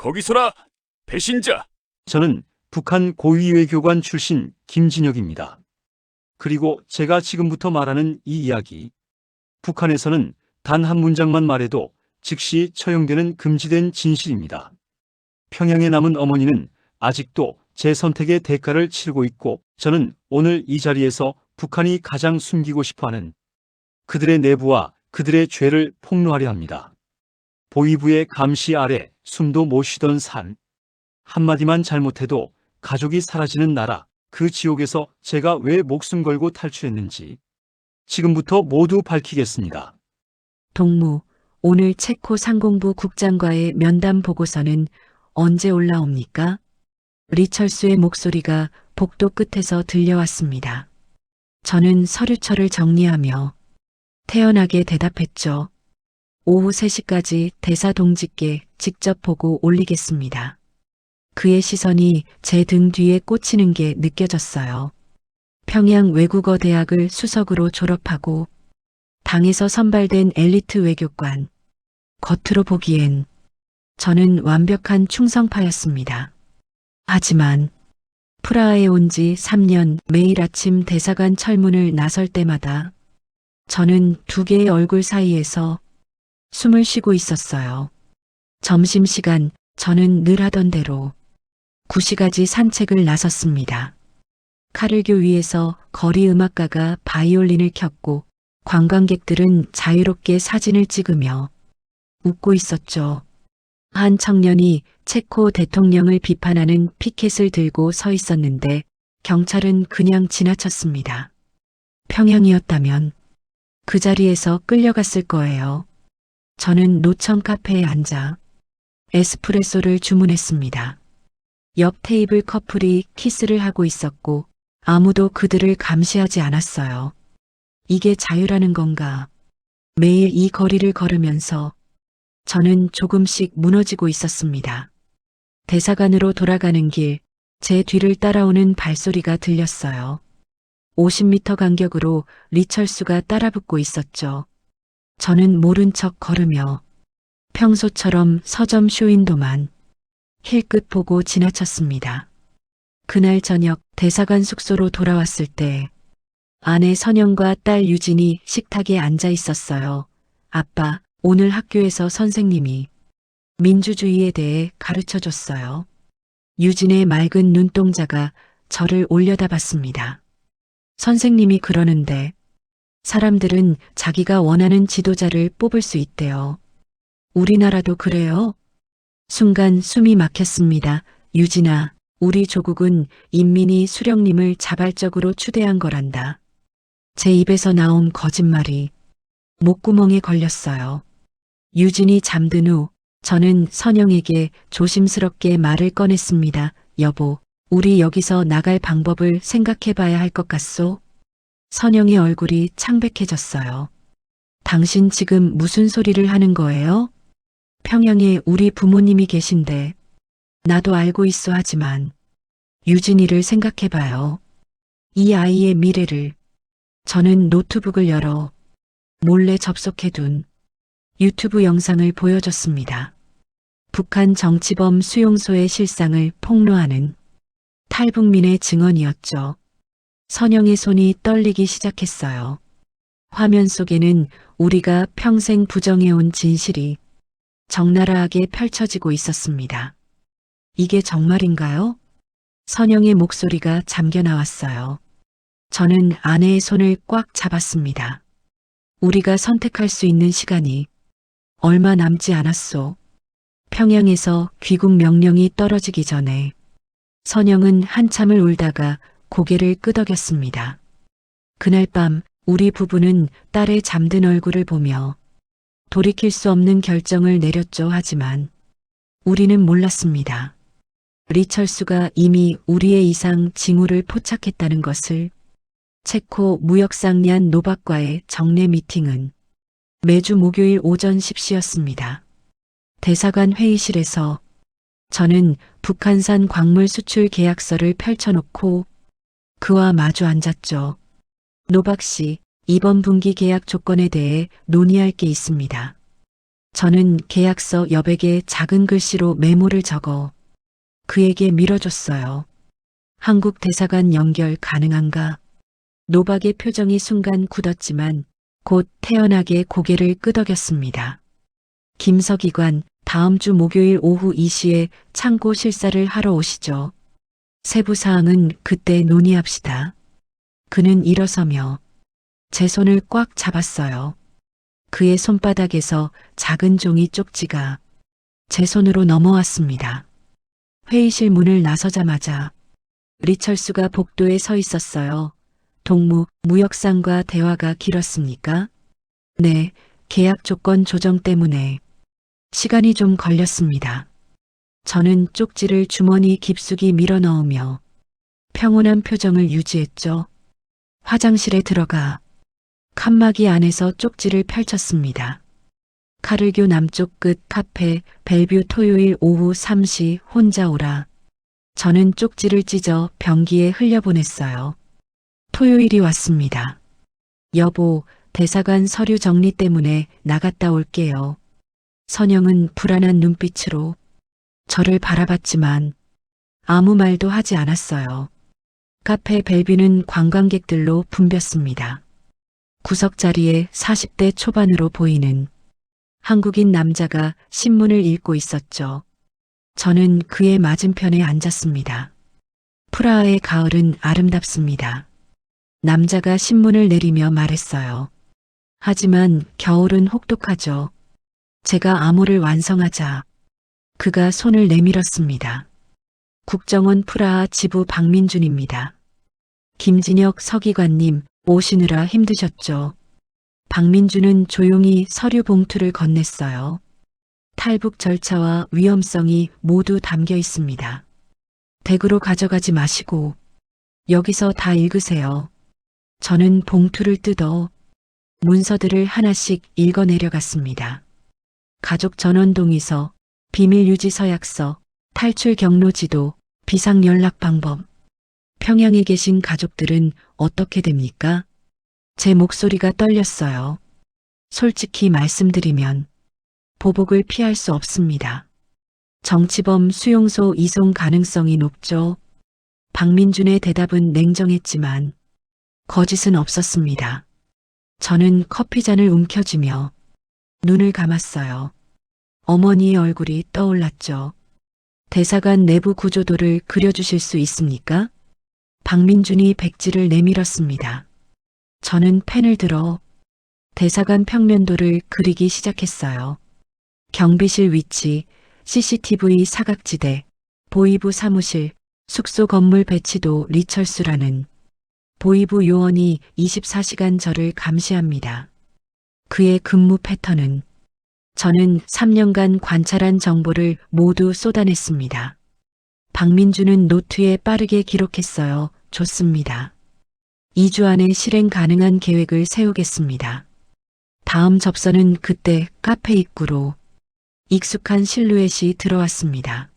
거기서라, 배신자! 저는 북한 고위외교관 출신 김진혁입니다. 그리고 제가 지금부터 말하는 이 이야기, 북한에서는 단 한 문장만 말해도 즉시 처형되는 금지된 진실입니다. 평양에 남은 어머니는 아직도 제 선택의 대가를 치르고 있고, 저는 오늘 이 자리에서 북한이 가장 숨기고 싶어하는 그들의 내부와 그들의 죄를 폭로하려 합니다. 보위부의 감시 아래 숨도 못 쉬던 삶, 한마디만 잘못해도 가족이 사라지는 나라, 그 지옥에서 제가 왜 목숨 걸고 탈출했는지 지금부터 모두 밝히겠습니다. 동무, 오늘 체코 상공부 국장과의 면담 보고서는 언제 올라옵니까? 리철수의 목소리가 복도 끝에서 들려왔습니다. 저는 서류철을 정리하며 태연하게 대답했죠. 오후 3시까지 대사 동지께 직접 보고 올리겠습니다. 그의 시선이 제 등 뒤에 꽂히는 게 느껴졌어요. 평양 외국어 대학을 수석으로 졸업하고 당에서 선발된 엘리트 외교관. 겉으로 보기엔 저는 완벽한 충성파였습니다. 하지만 프라하에 온 지 3년 매일 아침 대사관 철문을 나설 때마다 저는 두 개의 얼굴 사이에서 숨을 쉬고 있었어요. 점심시간 저는 늘 하던 대로 구시가지 산책을 나섰습니다. 카를교 위에서 거리 음악가가 바이올린을 켰고 관광객들은 자유롭게 사진을 찍으며 웃고 있었죠. 한 청년이 체코 대통령을 비판하는 피켓을 들고 서 있었는데 경찰은 그냥 지나쳤습니다. 평양이었다면 그 자리에서 끌려갔을 거예요. 저는 노천 카페에 앉아 에스프레소를 주문했습니다. 옆 테이블 커플이 키스를 하고 있었고 아무도 그들을 감시하지 않았어요. 이게 자유라는 건가? 매일 이 거리를 걸으면서 저는 조금씩 무너지고 있었습니다. 대사관으로 돌아가는 길, 제 뒤를 따라오는 발소리가 들렸어요. 50m 간격으로 리철수가 따라붙고 있었죠. 저는 모른 척 걸으며 평소처럼 서점 쇼윈도만 힐끗 보고 지나쳤습니다. 그날 저녁 대사관 숙소로 돌아왔을 때 아내 선영과 딸 유진이 식탁에 앉아 있었어요. 아빠, 오늘 학교에서 선생님이 민주주의에 대해 가르쳐줬어요. 유진의 맑은 눈동자가 저를 올려다봤습니다. 선생님이 그러는데 사람들은 자기가 원하는 지도자를 뽑을 수 있대요. 우리나라도 그래요? 순간 숨이 막혔습니다. 유진아, 우리 조국은 인민이 수령님을 자발적으로 추대한 거란다. 제 입에서 나온 거짓말이 목구멍에 걸렸어요. 유진이 잠든 후 저는 선영에게 조심스럽게 말을 꺼냈습니다. 여보, 우리 여기서 나갈 방법을 생각해봐야 할 것 같소? 선영의 얼굴이 창백해졌어요. 당신 지금 무슨 소리를 하는 거예요? 평양에 우리 부모님이 계신데 나도 알고 있어 하지만 유진이를 생각해봐요. 이 아이의 미래를. 저는 노트북을 열어 몰래 접속해둔 유튜브 영상을 보여줬습니다. 북한 정치범 수용소의 실상을 폭로하는 탈북민의 증언이었죠. 선영의 손이 떨리기 시작했어요. 화면 속에는 우리가 평생 부정해온 진실이 적나라하게 펼쳐지고 있었습니다. 이게 정말인가요? 선영의 목소리가 잠겨 나왔어요. 저는 아내의 손을 꽉 잡았습니다. 우리가 선택할 수 있는 시간이 얼마 남지 않았소. 평양에서 귀국 명령이 떨어지기 전에 선영은 한참을 울다가 고개를 끄덕였습니다. 그날 밤 우리 부부는 딸의 잠든 얼굴을 보며 돌이킬 수 없는 결정을 내렸죠. 하지만 우리는 몰랐습니다. 리철수가 이미 우리의 이상 징후를 포착했다는 것을. 체코 무역상리안 노박과의 정례 미팅은 매주 목요일 오전 10시였습니다. 대사관 회의실에서 저는 북한산 광물 수출 계약서를 펼쳐놓고 그와 마주 앉았죠. 노박 씨, 이번 분기 계약 조건에 대해 논의할 게 있습니다. 저는 계약서 여백에 작은 글씨로 메모를 적어 그에게 밀어줬어요. 한국 대사관 연결 가능한가? 노박의 표정이 순간 굳었지만 곧 태연하게 고개를 끄덕였습니다. 김서기관, 다음 주 목요일 오후 2시에 창고 실사를 하러 오시죠. 세부 사항은 그때 논의합시다. 그는 일어서며 제 손을 꽉 잡았어요. 그의 손바닥에서 작은 종이 쪽지가 제 손으로 넘어왔습니다. 회의실 문을 나서자마자 리철수가 복도에 서 있었어요. 동무, 무역상과 대화가 길었습니까? 네, 계약 조건 조정 때문에 시간이 좀 걸렸습니다. 저는 쪽지를 주머니 깊숙이 밀어넣으며 평온한 표정을 유지했죠. 화장실에 들어가 칸막이 안에서 쪽지를 펼쳤습니다. 카를교 남쪽 끝 카페 벨뷰 토요일 오후 3시 혼자 오라. 저는 쪽지를 찢어 변기에 흘려보냈어요. 토요일이 왔습니다. 여보, 대사관 서류 정리 때문에 나갔다 올게요. 선영은 불안한 눈빛으로 저를 바라봤지만 아무 말도 하지 않았어요. 카페 벨뷰는 관광객들로 붐볐습니다. 구석 자리에 40대 초반으로 보이는 한국인 남자가 신문을 읽고 있었죠. 저는 그의 맞은편에 앉았습니다. 프라하의 가을은 아름답습니다. 남자가 신문을 내리며 말했어요. 하지만 겨울은 혹독하죠. 제가 암호를 완성하자 그가 손을 내밀었습니다. 국정원 프라하 지부 박민준입니다. 김진혁 서기관님 오시느라 힘드셨죠. 박민준은 조용히 서류 봉투를 건넸어요. 탈북 절차와 위험성이 모두 담겨 있습니다. 댁으로 가져가지 마시고 여기서 다 읽으세요. 저는 봉투를 뜯어 문서들을 하나씩 읽어 내려갔습니다. 가족 전원 동의서, 비밀 유지 서약서, 탈출 경로 지도, 비상 연락 방법. 평양에 계신 가족들은 어떻게 됩니까? 제 목소리가 떨렸어요. 솔직히 말씀드리면 보복을 피할 수 없습니다. 정치범 수용소 이송 가능성이 높죠. 박민준의 대답은 냉정했지만 거짓은 없었습니다. 저는 커피잔을 움켜쥐며 눈을 감았어요. 어머니의 얼굴이 떠올랐죠. 대사관 내부 구조도를 그려주실 수 있습니까? 박민준이 백지를 내밀었습니다. 저는 펜을 들어 대사관 평면도를 그리기 시작했어요. 경비실 위치, CCTV 사각지대, 보이부 사무실, 숙소 건물 배치도 리철수라는 보이부 요원이 24시간 저를 감시합니다. 그의 근무 패턴은 저는 3년간 관찰한 정보를 모두 쏟아냈습니다. 박민주는 노트에 빠르게 기록했어요. 좋습니다. 2주 안에 실행 가능한 계획을 세우겠습니다. 다음 접선은 그때 카페 입구로 익숙한 실루엣이 들어왔습니다.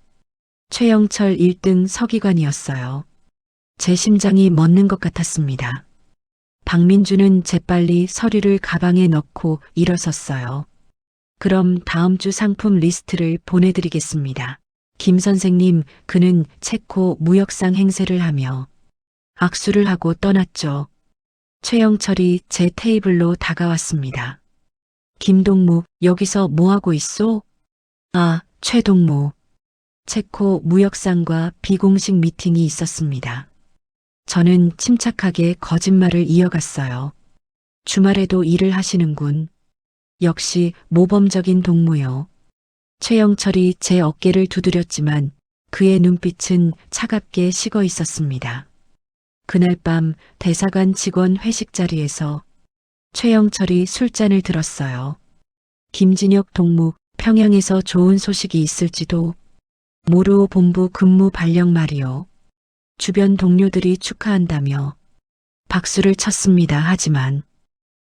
최영철 1등 서기관이었어요. 제 심장이 멎는 것 같았습니다. 박민주는 재빨리 서류를 가방에 넣고 일어섰어요. 그럼 다음 주 상품 리스트를 보내드리겠습니다. 김 선생님, 그는 체코 무역상 행세를 하며 악수를 하고 떠났죠. 최영철이 제 테이블로 다가왔습니다. 김동무, 여기서 뭐하고 있소? 아, 최동무. 체코 무역상과 비공식 미팅이 있었습니다. 저는 침착하게 거짓말을 이어갔어요. 주말에도 일을 하시는군. 역시 모범적인 동무요. 최영철이 제 어깨를 두드렸지만 그의 눈빛은 차갑게 식어 있었습니다. 그날 밤 대사관 직원 회식 자리에서 최영철이 술잔을 들었어요. 김진혁 동무, 평양에서 좋은 소식이 있을지도. 모르오 본부 근무 발령 말이요. 주변 동료들이 축하한다며 박수를 쳤습니다. 하지만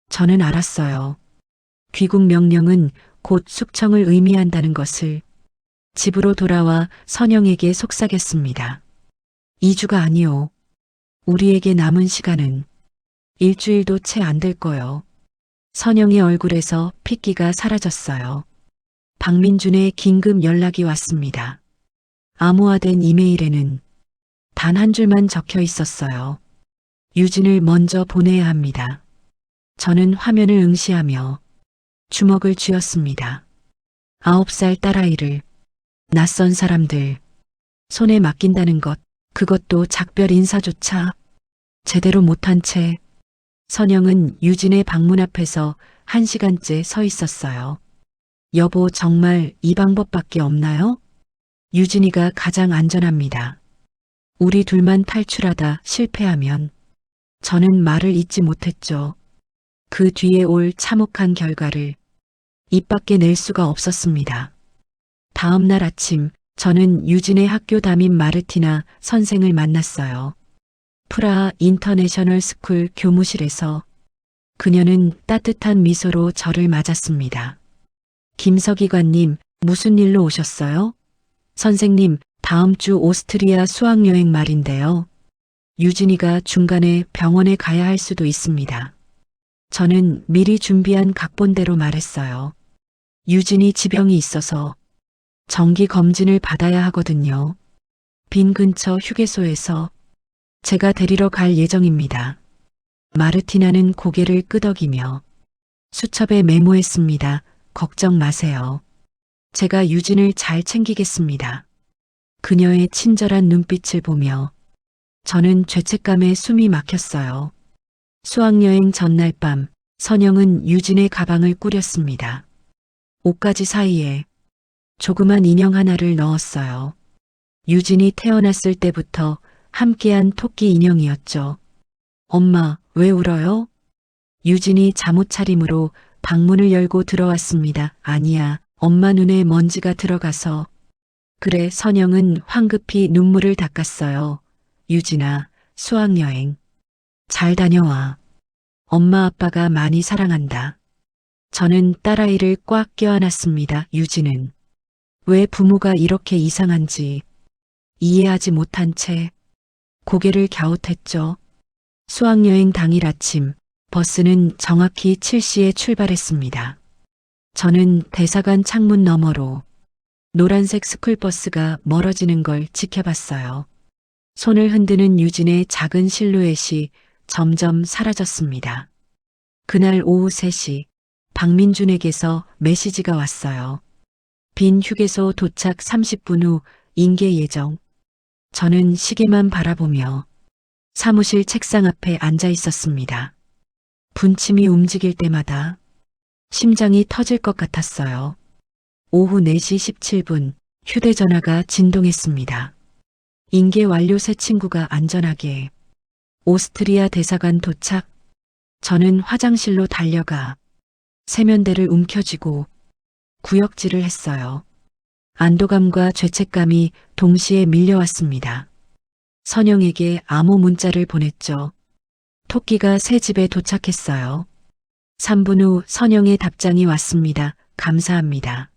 저는 알았어요. 귀국 명령은 곧 숙청을 의미한다는 것을. 집으로 돌아와 선영에게 속삭였습니다. 2주가 아니오. 우리에게 남은 시간은 일주일도 채 안 될 거요. 선영의 얼굴에서 핏기가 사라졌어요. 박민준의 긴급 연락이 왔습니다. 암호화된 이메일에는 단 한 줄만 적혀 있었어요. 유진을 먼저 보내야 합니다. 저는 화면을 응시하며 주먹을 쥐었습니다. 9살 딸아이를 낯선 사람들 손에 맡긴다는 것, 그것도 작별 인사조차 제대로 못한 채 선영은 유진의 방문 앞에서 1시간째 서 있었어요. 여보, 정말 이 방법밖에 없나요? 유진이가 가장 안전합니다. 우리 둘만 탈출하다 실패하면 저는 말을 잇지 못했죠. 그 뒤에 올 참혹한 결과를 입 밖에 낼 수가 없었습니다. 다음 날 아침 저는 유진의 학교 담임 마르티나 선생을 만났어요. 프라하 인터내셔널 스쿨 교무실에서 그녀는 따뜻한 미소로 저를 맞았습니다. 김서기관님, 무슨 일로 오셨어요? 선생님, 다음 주 오스트리아 수학여행 말인데요. 유진이가 중간에 병원에 가야 할 수도 있습니다. 저는 미리 준비한 각본대로 말했어요. 유진이 지병이 있어서 정기 검진을 받아야 하거든요. 빈 근처 휴게소에서 제가 데리러 갈 예정입니다. 마르티나는 고개를 끄덕이며 수첩에 메모했습니다. 걱정 마세요. 제가 유진을 잘 챙기겠습니다. 그녀의 친절한 눈빛을 보며 저는 죄책감에 숨이 막혔어요. 수학여행 전날 밤 선영은 유진의 가방을 꾸렸습니다. 옷가지 사이에 조그만 인형 하나를 넣었어요. 유진이 태어났을 때부터 함께한 토끼 인형이었죠. 엄마, 왜 울어요? 유진이 잠옷 차림으로 방문을 열고 들어왔습니다. 아니야, 엄마 눈에 먼지가 들어가서. 그래, 선영은 황급히 눈물을 닦았어요. 유진아, 수학여행 잘 다녀와. 엄마 아빠가 많이 사랑한다. 저는 딸아이를 꽉 껴안았습니다. 유진은 왜 부모가 이렇게 이상한지 이해하지 못한 채 고개를 갸웃했죠. 수학여행 당일 아침 버스는 정확히 7시에 출발했습니다. 저는 대사관 창문 너머로 노란색 스쿨버스가 멀어지는 걸 지켜봤어요. 손을 흔드는 유진의 작은 실루엣이 점점 사라졌습니다. 그날 오후 3시 박민준에게서 메시지가 왔어요. 빈 휴게소 도착 30분 후 인계 예정. 저는 시계만 바라보며 사무실 책상 앞에 앉아 있었습니다. 분침이 움직일 때마다 심장이 터질 것 같았어요. 오후 4시 17분 휴대전화가 진동했습니다. 인계 완료. 새 친구가 안전하게 오스트리아 대사관 도착. 저는 화장실로 달려가 세면대를 움켜쥐고 구역질을 했어요. 안도감과 죄책감이 동시에 밀려왔습니다. 선영에게 암호 문자를 보냈죠. 토끼가 새 집에 도착했어요. 3분 후 선영의 답장이 왔습니다. 감사합니다.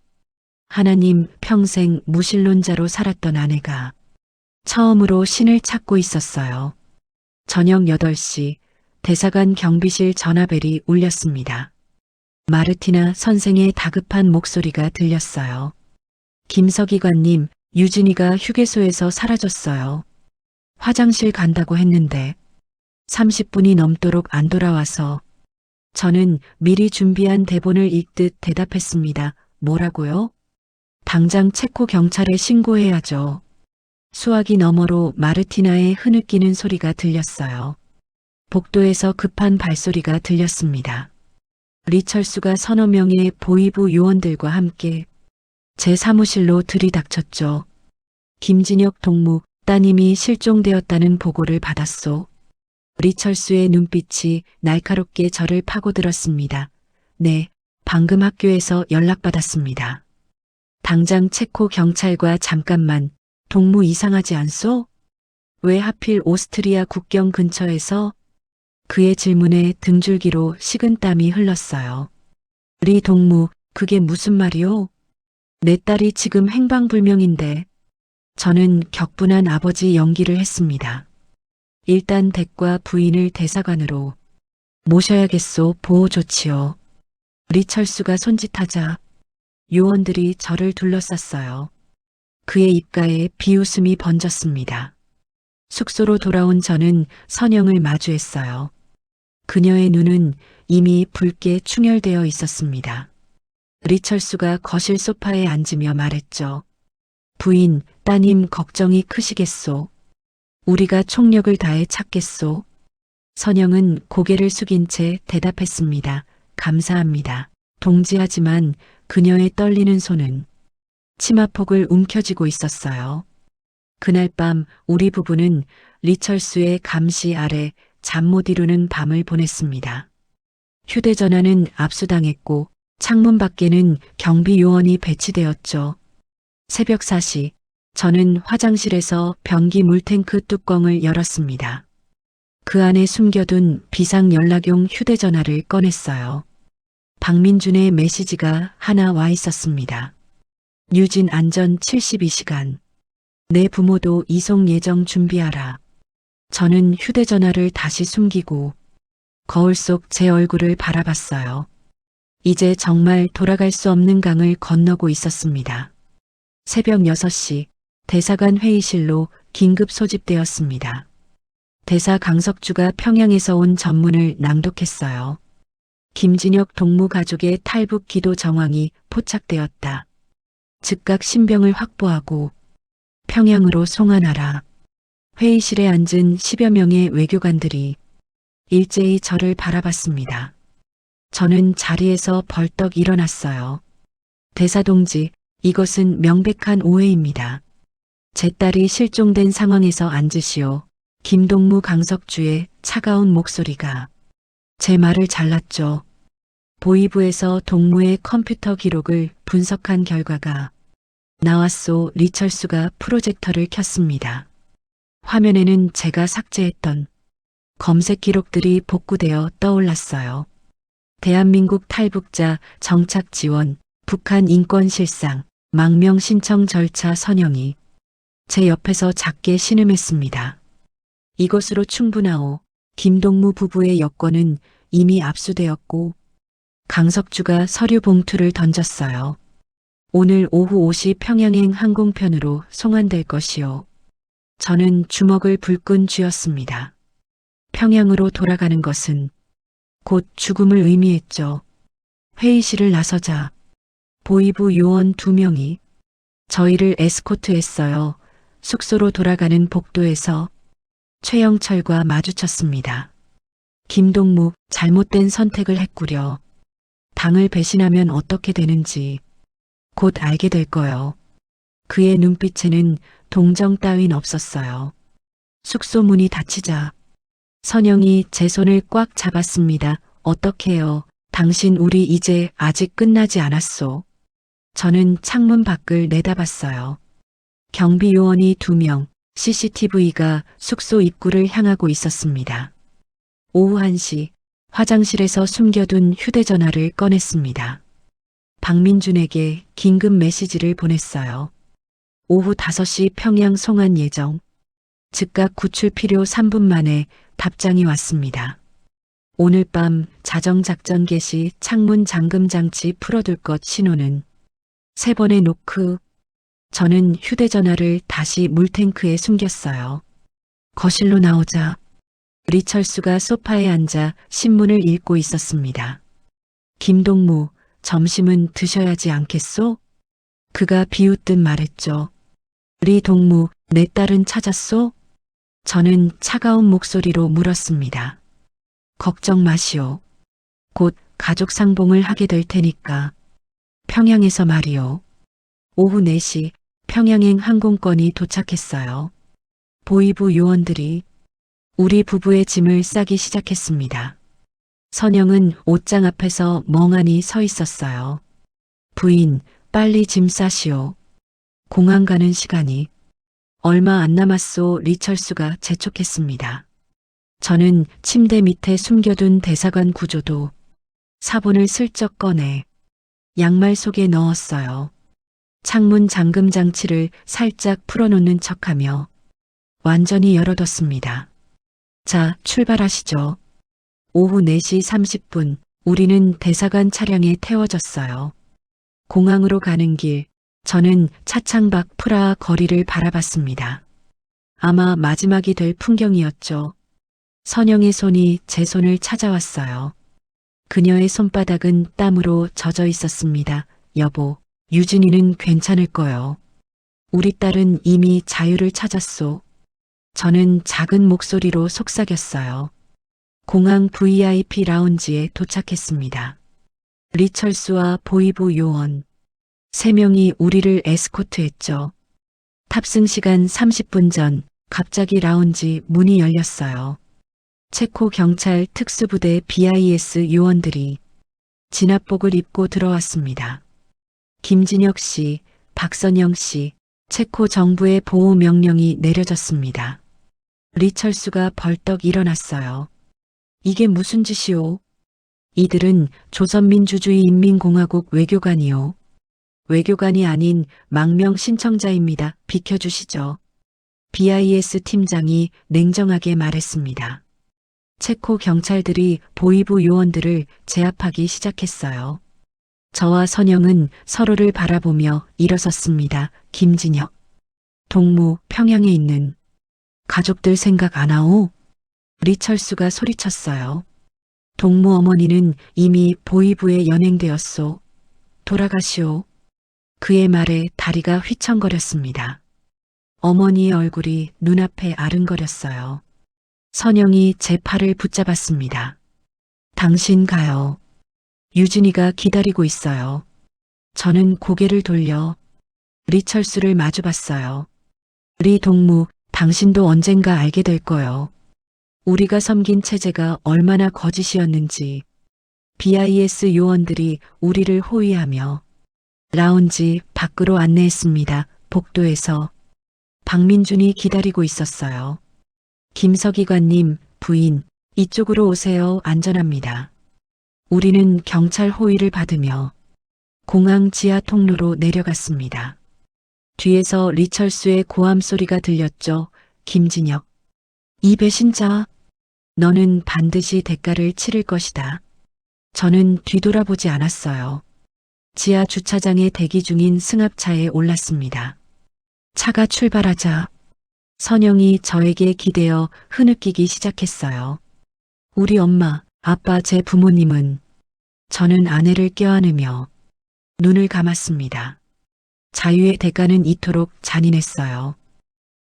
하나님, 평생 무신론자로 살았던 아내가 처음으로 신을 찾고 있었어요. 저녁 8시 대사관 경비실 전화벨이 울렸습니다. 마르티나 선생의 다급한 목소리가 들렸어요. 김서기관님, 유진이가 휴게소에서 사라졌어요. 화장실 간다고 했는데 30분이 넘도록 안 돌아와서. 저는 미리 준비한 대본을 읽듯 대답했습니다. 뭐라고요? 당장 체코 경찰에 신고해야죠. 수화기 너머로 마르티나의 흐느끼는 소리가 들렸어요. 복도에서 급한 발소리가 들렸습니다. 리철수가 서너 명의 보위부 요원들과 함께 제 사무실로 들이닥쳤죠. 김진혁 동무, 따님이 실종되었다는 보고를 받았소. 리철수의 눈빛이 날카롭게 저를 파고들었습니다. 네, 방금 학교에서 연락받았습니다. 당장 체코 경찰과 잠깐만. 동무 이상하지 않소? 왜 하필 오스트리아 국경 근처에서? 그의 질문에 등줄기로 식은땀이 흘렀어요. 리 동무, 그게 무슨 말이오? 내 딸이 지금 행방불명인데. 저는 격분한 아버지 연기를 했습니다. 일단 댁과 부인을 대사관으로 모셔야겠소. 보호 조치요. 리철수가 손짓하자 요원들이 저를 둘러쌌어요. 그의 입가에 비웃음이 번졌습니다. 숙소로 돌아온 저는 선영을 마주했어요. 그녀의 눈은 이미 붉게 충혈되어 있었습니다. 리철수가 거실 소파에 앉으며 말했죠. 부인, 따님 걱정이 크시겠소. 우리가 총력을 다해 찾겠소. 선영은 고개를 숙인 채 대답했습니다. 감사합니다. 동지하지만 그녀의 떨리는 손은 치마폭을 움켜쥐고 있었어요. 그날 밤 우리 부부는 리철수의 감시 아래 잠 못 이루는 밤을 보냈습니다. 휴대전화는 압수당했고 창문 밖에는 경비 요원이 배치되었죠. 새벽 4시, 저는 화장실에서 변기 물탱크 뚜껑을 열었습니다. 그 안에 숨겨둔 비상연락용 휴대전화를 꺼냈어요. 박민준의 메시지가 하나 와 있었습니다. 유진 안전 72시간. 내 부모도 이송 예정 준비하라. 저는 휴대전화를 다시 숨기고 거울 속 제 얼굴을 바라봤어요. 이제 정말 돌아갈 수 없는 강을 건너고 있었습니다. 새벽 6시 대사관 회의실로 긴급 소집되었습니다. 대사 강석주가 평양에서 온 전문을 낭독했어요. 김진혁 동무 가족의 탈북 기도 정황이 포착되었다. 즉각 신병을 확보하고 평양으로 송환하라. 회의실에 앉은 10여 명의 외교관들이 일제히 저를 바라봤습니다. 저는 자리에서 벌떡 일어났어요. 대사동지, 이것은 명백한 오해입니다. 제 딸이 실종된 상황에서 앉으시오. 김동무 강석주의 차가운 목소리가 제 말을 잘랐죠. 보이부에서 동무의 컴퓨터 기록을 분석한 결과가 나왔소. 리철수가 프로젝터를 켰습니다. 화면에는 제가 삭제했던 검색 기록들이 복구되어 떠올랐어요. 대한민국 탈북자 정착 지원, 북한 인권 실상, 망명 신청 절차 선영이 제 옆에서 작게 신음했습니다. 이것으로 충분하오. 김동무 부부의 여권은 이미 압수되었고 강석주가 서류 봉투를 던졌어요. 오늘 오후 5시 평양행 항공편으로 송환될 것이오. 저는 주먹을 불끈 쥐었습니다. 평양으로 돌아가는 것은 곧 죽음을 의미했죠. 회의실을 나서자 보이부 요원 2명이 저희를 에스코트했어요. 숙소로 돌아가는 복도에서 최영철과 마주쳤습니다. 김동무, 잘못된 선택을 했구려. 당을 배신하면 어떻게 되는지 곧 알게 될 거요. 그의 눈빛에는 동정 따윈 없었어요. 숙소 문이 닫히자 선영이 제 손을 꽉 잡았습니다. 어떡해요. 당신 우리 이제 아직 끝나지 않았소. 저는 창문 밖을 내다봤어요. 경비 요원이 2명, CCTV가 숙소 입구를 향하고 있었습니다. 오후 1시 화장실에서 숨겨둔 휴대전화를 꺼냈습니다. 박민준에게 긴급 메시지를 보냈어요. 오후 5시 평양 송환 예정. 즉각 구출 필요 3분 만에 답장이 왔습니다. 오늘 밤 자정작전 개시 창문 잠금 장치 풀어둘 것 신호는 3번의 노크. 저는 휴대전화를 다시 물탱크에 숨겼어요. 거실로 나오자 리철수가 소파에 앉아 신문을 읽고 있었습니다. 김동무, 점심은 드셔야지 않겠소? 그가 비웃듯 말했죠. 리 동무, 내 딸은 찾았소? 저는 차가운 목소리로 물었습니다. 걱정 마시오. 곧 가족 상봉을 하게 될 테니까. 평양에서 말이오. 오후 4시 평양행 항공권이 도착했어요. 보이부 요원들이 우리 부부의 짐을 싸기 시작했습니다. 선영은 옷장 앞에서 멍하니 서 있었어요. 부인, 빨리 짐 싸시오. 공항 가는 시간이 얼마 안 남았소. 리철수가 재촉했습니다. 저는 침대 밑에 숨겨둔 대사관 구조도 사본을 슬쩍 꺼내 양말 속에 넣었어요. 창문 잠금 장치를 살짝 풀어놓는 척하며 완전히 열어뒀습니다. 자, 출발하시죠. 오후 4시 30분 우리는 대사관 차량에 태워졌어요. 공항으로 가는 길, 저는 차창 밖 프라하 거리를 바라봤습니다. 아마 마지막이 될 풍경이었죠. 선영의 손이 제 손을 찾아왔어요. 그녀의 손바닥은 땀으로 젖어 있었습니다. 여보, 유진이는 괜찮을 거요. 우리 딸은 이미 자유를 찾았소. 저는 작은 목소리로 속삭였어요. 공항 VIP 라운지에 도착했습니다. 리철수와 보이부 요원. 3명이 우리를 에스코트했죠. 탑승 시간 30분 전 갑자기 라운지 문이 열렸어요. 체코 경찰 특수부대 BIS 요원들이 진압복을 입고 들어왔습니다. 김진혁 씨, 박선영 씨, 체코 정부의 보호 명령이 내려졌습니다. 리철수가 벌떡 일어났어요. 이게 무슨 짓이오? 이들은 조선민주주의인민공화국 외교관이요. 외교관이 아닌 망명 신청자입니다. 비켜주시죠. BIS 팀장이 냉정하게 말했습니다. 체코 경찰들이 보이부 요원들을 제압하기 시작했어요. 저와 선영은 서로를 바라보며 일어섰습니다. 김진혁. 동무 평양에 있는 가족들 생각 안 하오? 리철수가 소리쳤어요. 동무 어머니는 이미 보이부에 연행되었소. 돌아가시오. 그의 말에 다리가 휘청거렸습니다. 어머니의 얼굴이 눈앞에 아른거렸어요. 선영이 제 팔을 붙잡았습니다. 당신 가요. 유진이가 기다리고 있어요. 저는 고개를 돌려 리철수를 마주봤어요. 리 동무, 당신도 언젠가 알게 될 거요. 우리가 섬긴 체제가 얼마나 거짓이었는지. BIS 요원들이 우리를 호위하며 라운지 밖으로 안내했습니다. 복도에서 박민준이 기다리고 있었어요. 김서기관님, 부인, 이쪽으로 오세요. 안전합니다. 우리는 경찰 호위를 받으며 공항 지하 통로로 내려갔습니다. 뒤에서 리철수의 고함 소리가 들렸죠. 김진혁. 이 배신자, 너는 반드시 대가를 치를 것이다. 저는 뒤돌아보지 않았어요. 지하 주차장에 대기 중인 승합차에 올랐습니다. 차가 출발하자 선영이 저에게 기대어 흐느끼기 시작했어요. 우리 엄마, 아빠, 제 부모님은. 저는 아내를 껴안으며 눈을 감았습니다. 자유의 대가는 이토록 잔인했어요.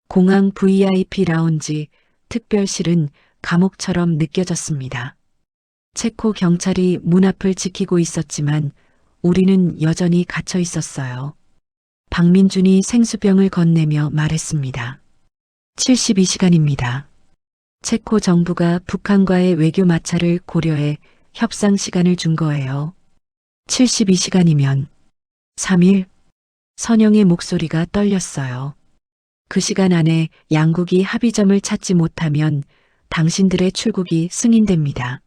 공항 VIP 라운지 특별실은 감옥처럼 느껴졌습니다. 체코 경찰이 문 앞을 지키고 있었지만 우리는 여전히 갇혀 있었어요. 박민준이 생수병을 건네며 말했습니다. 72시간입니다. 체코 정부가 북한과의 외교 마찰을 고려해 협상 시간을 준 거예요. 72시간이면 3일? 선영의 목소리가 떨렸어요. 그 시간 안에 양국이 합의점을 찾지 못하면 당신들의 출국이 승인됩니다.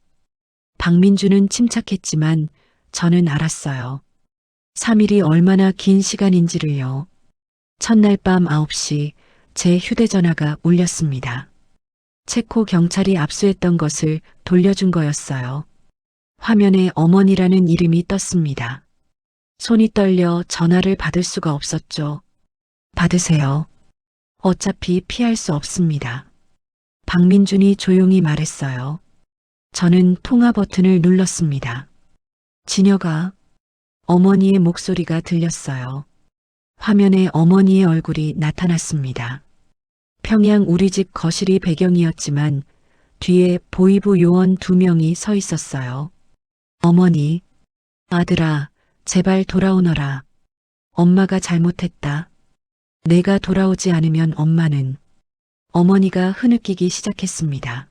박민주는 침착했지만 저는 알았어요. 3일이 얼마나 긴 시간인지를요. 첫날 밤 9시 제 휴대전화가 울렸습니다. 체코 경찰이 압수했던 것을 돌려준 거였어요. 화면에 어머니라는 이름이 떴습니다. 손이 떨려 전화를 받을 수가 없었죠. 받으세요. 어차피 피할 수 없습니다. 박민준이 조용히 말했어요. 저는 통화 버튼을 눌렀습니다. 진혁아, 어머니의 목소리가 들렸어요. 화면에 어머니의 얼굴이 나타났습니다. 평양 우리 집 거실이 배경이었지만 뒤에 보이부 요원 2명이 서 있었어요. 어머니, 아들아, 제발 돌아오너라. 엄마가 잘못했다. 내가 돌아오지 않으면 엄마는. 어머니가 흐느끼기 시작했습니다.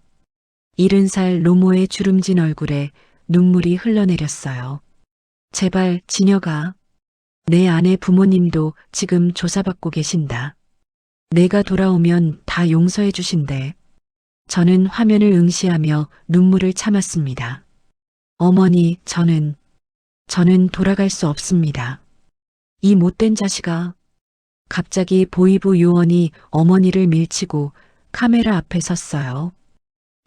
70살 노모의 주름진 얼굴에 눈물이 흘러내렸어요. 제발 진혁아, 내 아내 부모님도 지금 조사받고 계신다. 내가 돌아오면 다 용서해 주신대. 저는 화면을 응시하며 눈물을 참았습니다. 어머니, 저는 돌아갈 수 없습니다. 이 못된 자식아. 갑자기 보이부 요원이 어머니를 밀치고 카메라 앞에 섰어요.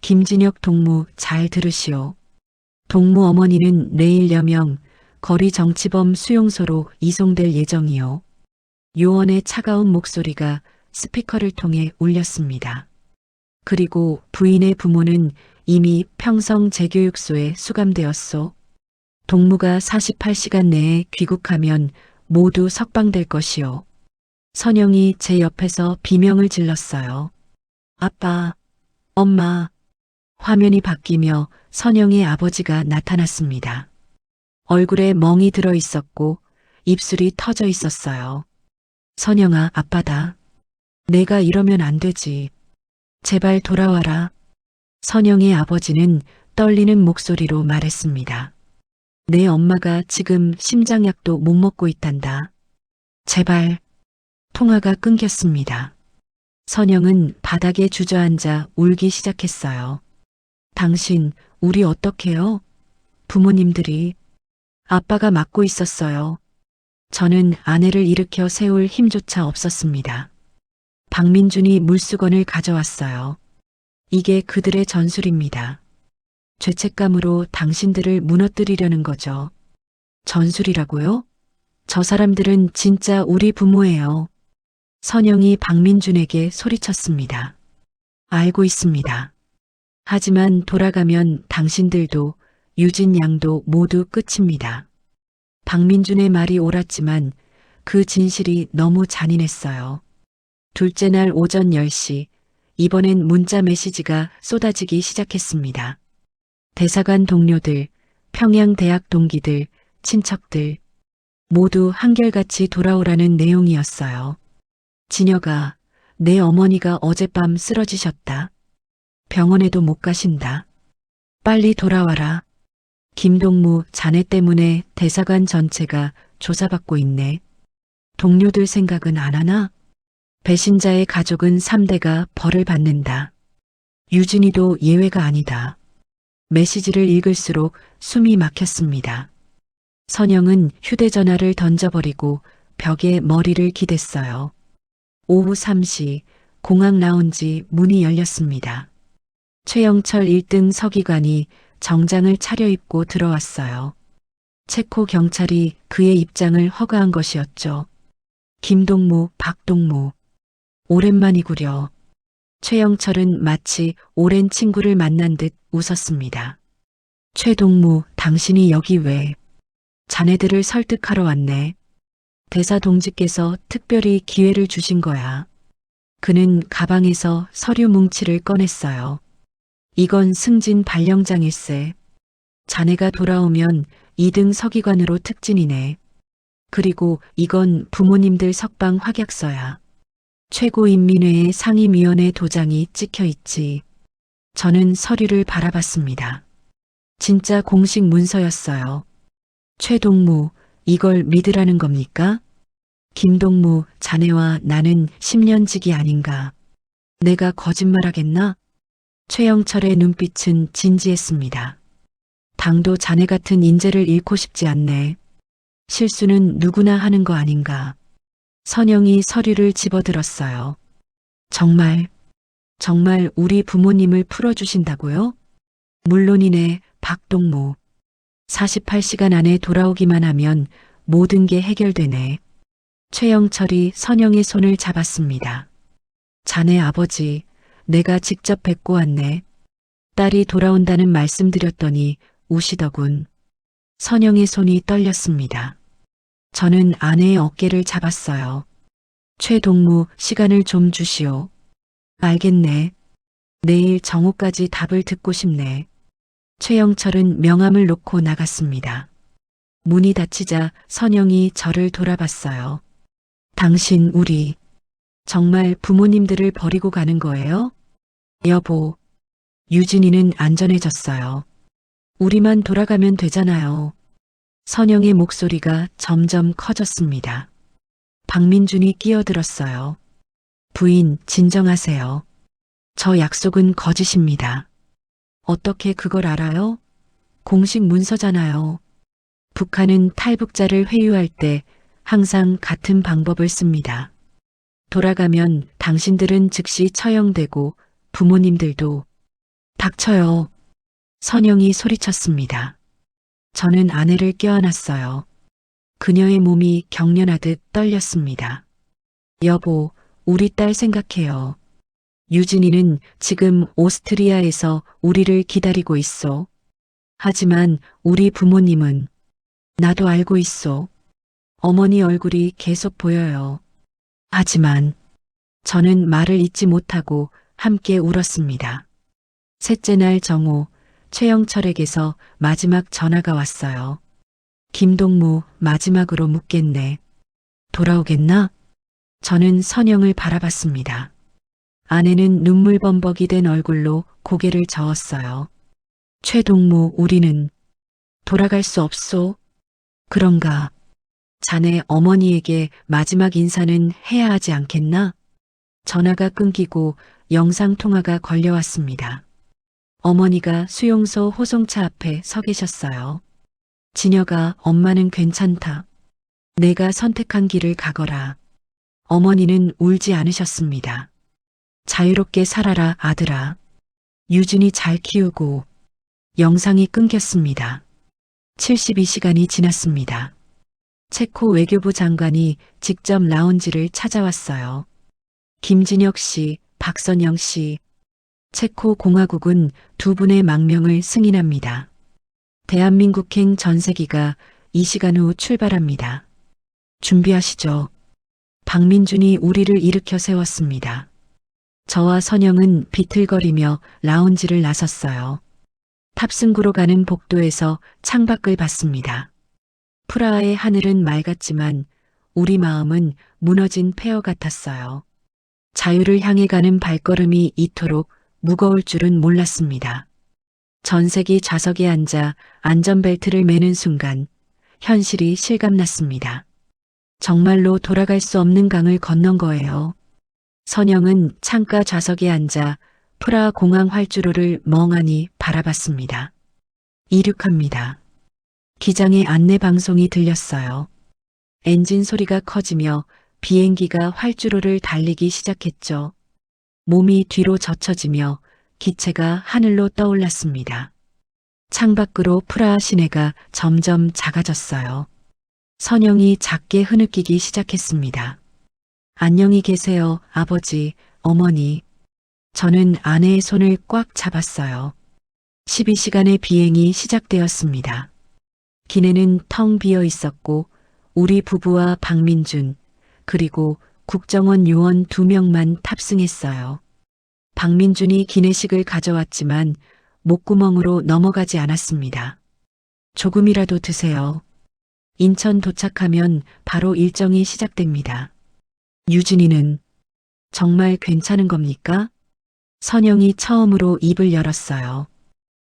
김진혁 동무 잘 들으시오. 동무 어머니는 내일 여명 거리 정치범 수용소로 이송될 예정이요. 요원의 차가운 목소리가 스피커를 통해 울렸습니다. 그리고 부인의 부모는 이미 평성 재교육소에 수감되었소. 동무가 48시간 내에 귀국하면 모두 석방될 것이요. 선영이 제 옆에서 비명을 질렀어요. 아빠, 엄마. 화면이 바뀌며 선영의 아버지가 나타났습니다. 얼굴에 멍이 들어 있었고 입술이 터져 있었어요. 선영아, 아빠다. 내가 이러면 안 되지. 제발 돌아와라. 선영의 아버지는 떨리는 목소리로 말했습니다. 내 엄마가 지금 심장약도 못 먹고 있단다. 제발. 통화가 끊겼습니다. 선영은 바닥에 주저앉아 울기 시작했어요. 당신, 우리 어떡해요? 부모님들이. 아빠가 맡고 있었어요. 저는 아내를 일으켜 세울 힘조차 없었습니다. 박민준이 물수건을 가져왔어요. 이게 그들의 전술입니다. 죄책감으로 당신들을 무너뜨리려는 거죠. 전술이라고요? 저 사람들은 진짜 우리 부모예요. 선영이 박민준에게 소리쳤습니다. 알고 있습니다. 하지만 돌아가면 당신들도 유진 양도 모두 끝입니다. 박민준의 말이 옳았지만 그 진실이 너무 잔인했어요. 둘째 날 오전 10시, 이번엔 문자 메시지가 쏟아지기 시작했습니다. 대사관 동료들, 평양대학 동기들, 친척들, 모두 한결같이 돌아오라는 내용이었어요. 진혁아, 내 어머니가 어젯밤 쓰러지셨다. 병원에도 못 가신다. 빨리 돌아와라. 김동무, 자네 때문에 대사관 전체가 조사받고 있네. 동료들 생각은 안 하나? 배신자의 가족은 3대가 벌을 받는다. 유진이도 예외가 아니다. 메시지를 읽을수록 숨이 막혔습니다. 선영은 휴대전화를 던져버리고 벽에 머리를 기댔어요. 오후 3시 공항 라운지 문이 열렸습니다. 최영철 1등 서기관이 정장을 차려입고 들어왔어요. 체코 경찰이 그의 입장을 허가한 것이었죠. 김동무, 박동무. 오랜만이구려. 최영철은 마치 오랜 친구를 만난 듯 웃었습니다. 최동무, 당신이 여기 왜? 자네들을 설득하러 왔네. 대사 동지께서 특별히 기회를 주신 거야. 그는 가방에서 서류 뭉치를 꺼냈어요. 이건 승진 발령장일세. 자네가 돌아오면 2등 서기관으로 특진이네. 그리고 이건 부모님들 석방 확약서야. 최고인민회의 상임위원회 도장이 찍혀 있지. 저는 서류를 바라봤습니다. 진짜 공식 문서였어요. 최동무, 이걸 믿으라는 겁니까? 김동무, 자네와 나는 10년지기 아닌가. 내가 거짓말하겠나? 최영철의 눈빛은 진지했습니다. 당도 자네 같은 인재를 잃고 싶지 않네. 실수는 누구나 하는 거 아닌가. 선영이 서류를 집어들었어요. 정말 우리 부모님을 풀어주신다고요? 물론이네, 박동무. 48시간 안에 돌아오기만 하면 모든 게 해결되네. 최영철이 선영의 손을 잡았습니다. 자네 아버지, 내가 직접 뵙고 왔네. 딸이 돌아온다는 말씀드렸더니 우시더군. 선영의 손이 떨렸습니다. 저는 아내의 어깨를 잡았어요. 최동무, 시간을 좀 주시오. 알겠네. 내일 정오까지 답을 듣고 싶네. 최영철은 명함을 놓고 나갔습니다. 문이 닫히자 선영이 저를 돌아봤어요. 당신 우리 정말 부모님들을 버리고 가는 거예요? 여보, 유진이는 안전해졌어요. 우리만 돌아가면 되잖아요. 선영의 목소리가 점점 커졌습니다. 박민준이 끼어들었어요. 부인, 진정하세요. 저 약속은 거짓입니다. 어떻게 그걸 알아요? 공식 문서잖아요. 북한은 탈북자를 회유할 때 항상 같은 방법을 씁니다. 돌아가면 당신들은 즉시 처형되고 부모님들도. 닥쳐요. 선영이 소리쳤습니다. 저는 아내를 껴안았어요. 그녀의 몸이 경련하듯 떨렸습니다. 여보, 우리 딸 생각해요. 유진이는 지금 오스트리아에서 우리를 기다리고 있어. 하지만 우리 부모님은 나도 알고 있어. 어머니 얼굴이 계속 보여요. 하지만 저는 말을 잇지 못하고 함께 울었습니다. 셋째 날 정오, 최영철에게서 마지막 전화가 왔어요. 김동무 마지막으로 묻겠네. 돌아오겠나? 저는 선영을 바라봤습니다. 아내는 눈물범벅이 된 얼굴로 고개를 저었어요. 최동무, 우리는 돌아갈 수 없소. 그런가? 자네 어머니에게 마지막 인사는 해야 하지 않겠나? 전화가 끊기고 영상통화가 걸려왔습니다. 어머니가 수용소 호송차 앞에 서 계셨어요. 진여가 엄마는 괜찮다. 내가 선택한 길을 가거라. 어머니는 울지 않으셨습니다. 자유롭게 살아라, 아들아. 유진이 잘 키우고. 영상이 끊겼습니다. 72시간이 지났습니다. 체코 외교부 장관이 직접 라운지를 찾아왔어요. 김진혁 씨, 박선영 씨. 체코 공화국은 두 분의 망명을 승인합니다. 대한민국행 전세기가 이 시간 후 출발합니다. 준비하시죠. 박민준이 우리를 일으켜 세웠습니다. 저와 선영은 비틀거리며 라운지를 나섰어요. 탑승구로 가는 복도에서 창밖을 봤습니다. 프라하의 하늘은 맑았지만 우리 마음은 무너진 폐허 같았어요. 자유를 향해 가는 발걸음이 이토록 무거울 줄은 몰랐습니다. 전세기 좌석에 앉아 안전벨트를 매는 순간 현실이 실감났습니다. 정말로 돌아갈 수 없는 강을 건넌 거예요. 선영은 창가 좌석에 앉아 프라하 공항 활주로를 멍하니 바라봤습니다. 이륙합니다. 기장의 안내 방송이 들렸어요. 엔진 소리가 커지며 비행기가 활주로를 달리기 시작했죠. 몸이 뒤로 젖혀지며 기체가 하늘로 떠올랐습니다. 창밖으로 프라하 시내가 점점 작아졌어요. 선영이 작게 흐느끼기 시작했습니다. 안녕히 계세요, 아버지, 어머니. 저는 아내의 손을 꽉 잡았어요. 12시간의 비행이 시작되었습니다. 기내는 텅 비어 있었고 우리 부부와 박민준 그리고 국정원 요원 2명만 탑승했어요. 박민준이 기내식을 가져왔지만 목구멍으로 넘어가지 않았습니다. 조금이라도 드세요. 인천 도착하면 바로 일정이 시작됩니다. 유진이는 정말 괜찮은 겁니까? 선영이 처음으로 입을 열었어요.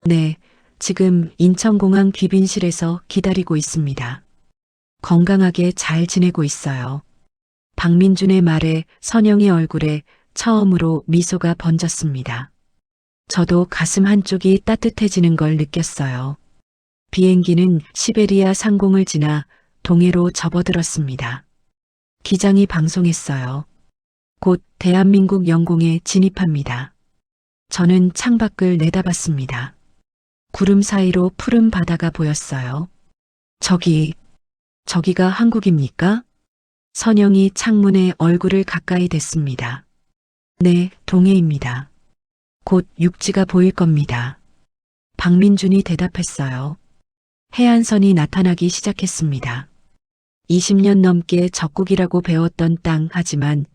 네, 지금 인천공항 귀빈실에서 기다리고 있습니다. 건강하게 잘 지내고 있어요. 박민준의 말에 선영의 얼굴에 처음으로 미소가 번졌습니다. 저도 가슴 한쪽이 따뜻해지는 걸 느꼈어요. 비행기는 시베리아 상공을 지나 동해로 접어들었습니다. 기장이 방송했어요. 곧 대한민국 영공에 진입합니다. 저는 창밖을 내다봤습니다. 구름 사이로 푸른 바다가 보였어요. 저기가 한국입니까? 선영이 창문에 얼굴을 가까이 댔습니다. 네, 동해입니다. 곧 육지가 보일 겁니다. 박민준이 대답했어요. 해안선이 나타나기 시작했습니다. 20년 넘게 적국이라고 배웠던 땅 하지만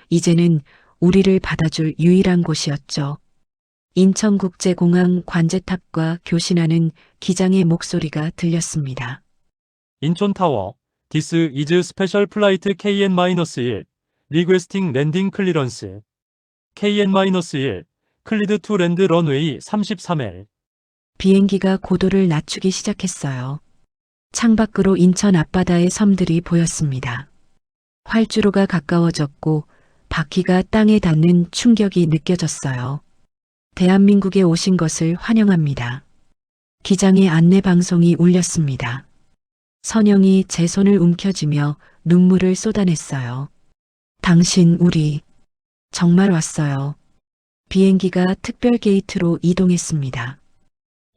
이제는 우리를 받아줄 유일한 곳이었죠. 인천국제공항 관제탑과 교신하는 기장의 목소리가 들렸습니다. 인천타워, This is special flight KN-1, requesting landing clearance. KN-1, cleared to land runway 33L. 비행기가 고도를 낮추기 시작했어요. 창밖으로 인천 앞바다의 섬들이 보였습니다. 활주로가 가까워졌고 바퀴가 땅에 닿는 충격이 느껴졌어요. 대한민국에 오신 것을 환영합니다. 기장의 안내 방송이 울렸습니다. 선영이 제 손을 움켜쥐며 눈물을 쏟아냈어요. 당신 우리 정말 왔어요. 비행기가 특별 게이트로 이동했습니다.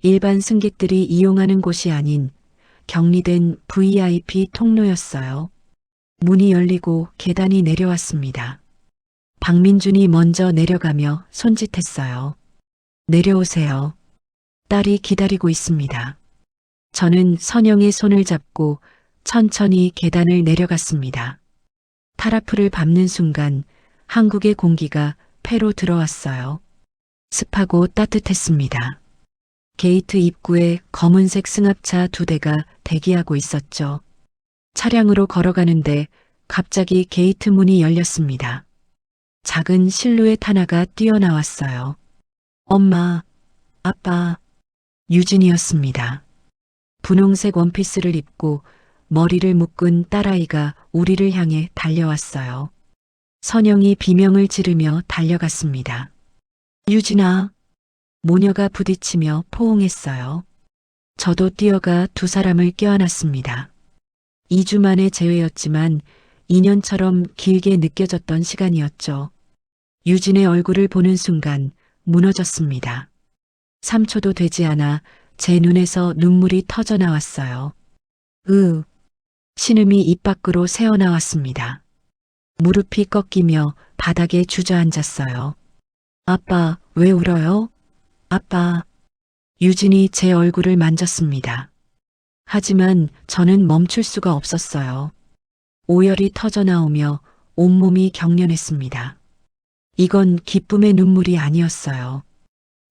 일반 승객들이 이용하는 곳이 아닌 격리된 VIP 통로였어요. 문이 열리고 계단이 내려왔습니다. 박민준이 먼저 내려가며 손짓했어요. 내려오세요. 딸이 기다리고 있습니다. 저는 선영의 손을 잡고 천천히 계단을 내려갔습니다. 타라프를 밟는 순간 한국의 공기가 폐로 들어왔어요. 습하고 따뜻했습니다. 게이트 입구에 검은색 승합차 2대가 대기하고 있었죠. 차량으로 걸어가는데 갑자기 게이트 문이 열렸습니다. 작은 실루엣 하나가 뛰어나왔어요. 엄마, 아빠, 유진이었습니다. 분홍색 원피스를 입고 머리를 묶은 딸아이가 우리를 향해 달려왔어요. 선영이 비명을 지르며 달려갔습니다. 유진아, 모녀가 부딪히며 포옹했어요. 저도 뛰어가 두 사람을 껴안았습니다. 2주 만의 재회였지만 2년처럼 길게 느껴졌던 시간이었죠. 유진의 얼굴을 보는 순간 무너졌습니다. 3초도 되지 않아 제 눈에서 눈물이 터져 나왔어요. 신음이 입 밖으로 새어나왔습니다. 무릎이 꺾이며 바닥에 주저앉았어요. 아빠, 왜 울어요? 아빠. 유진이 제 얼굴을 만졌습니다. 하지만 저는 멈출 수가 없었어요. 오열이 터져 나오며 온몸이 경련했습니다. 이건 기쁨의 눈물이 아니었어요.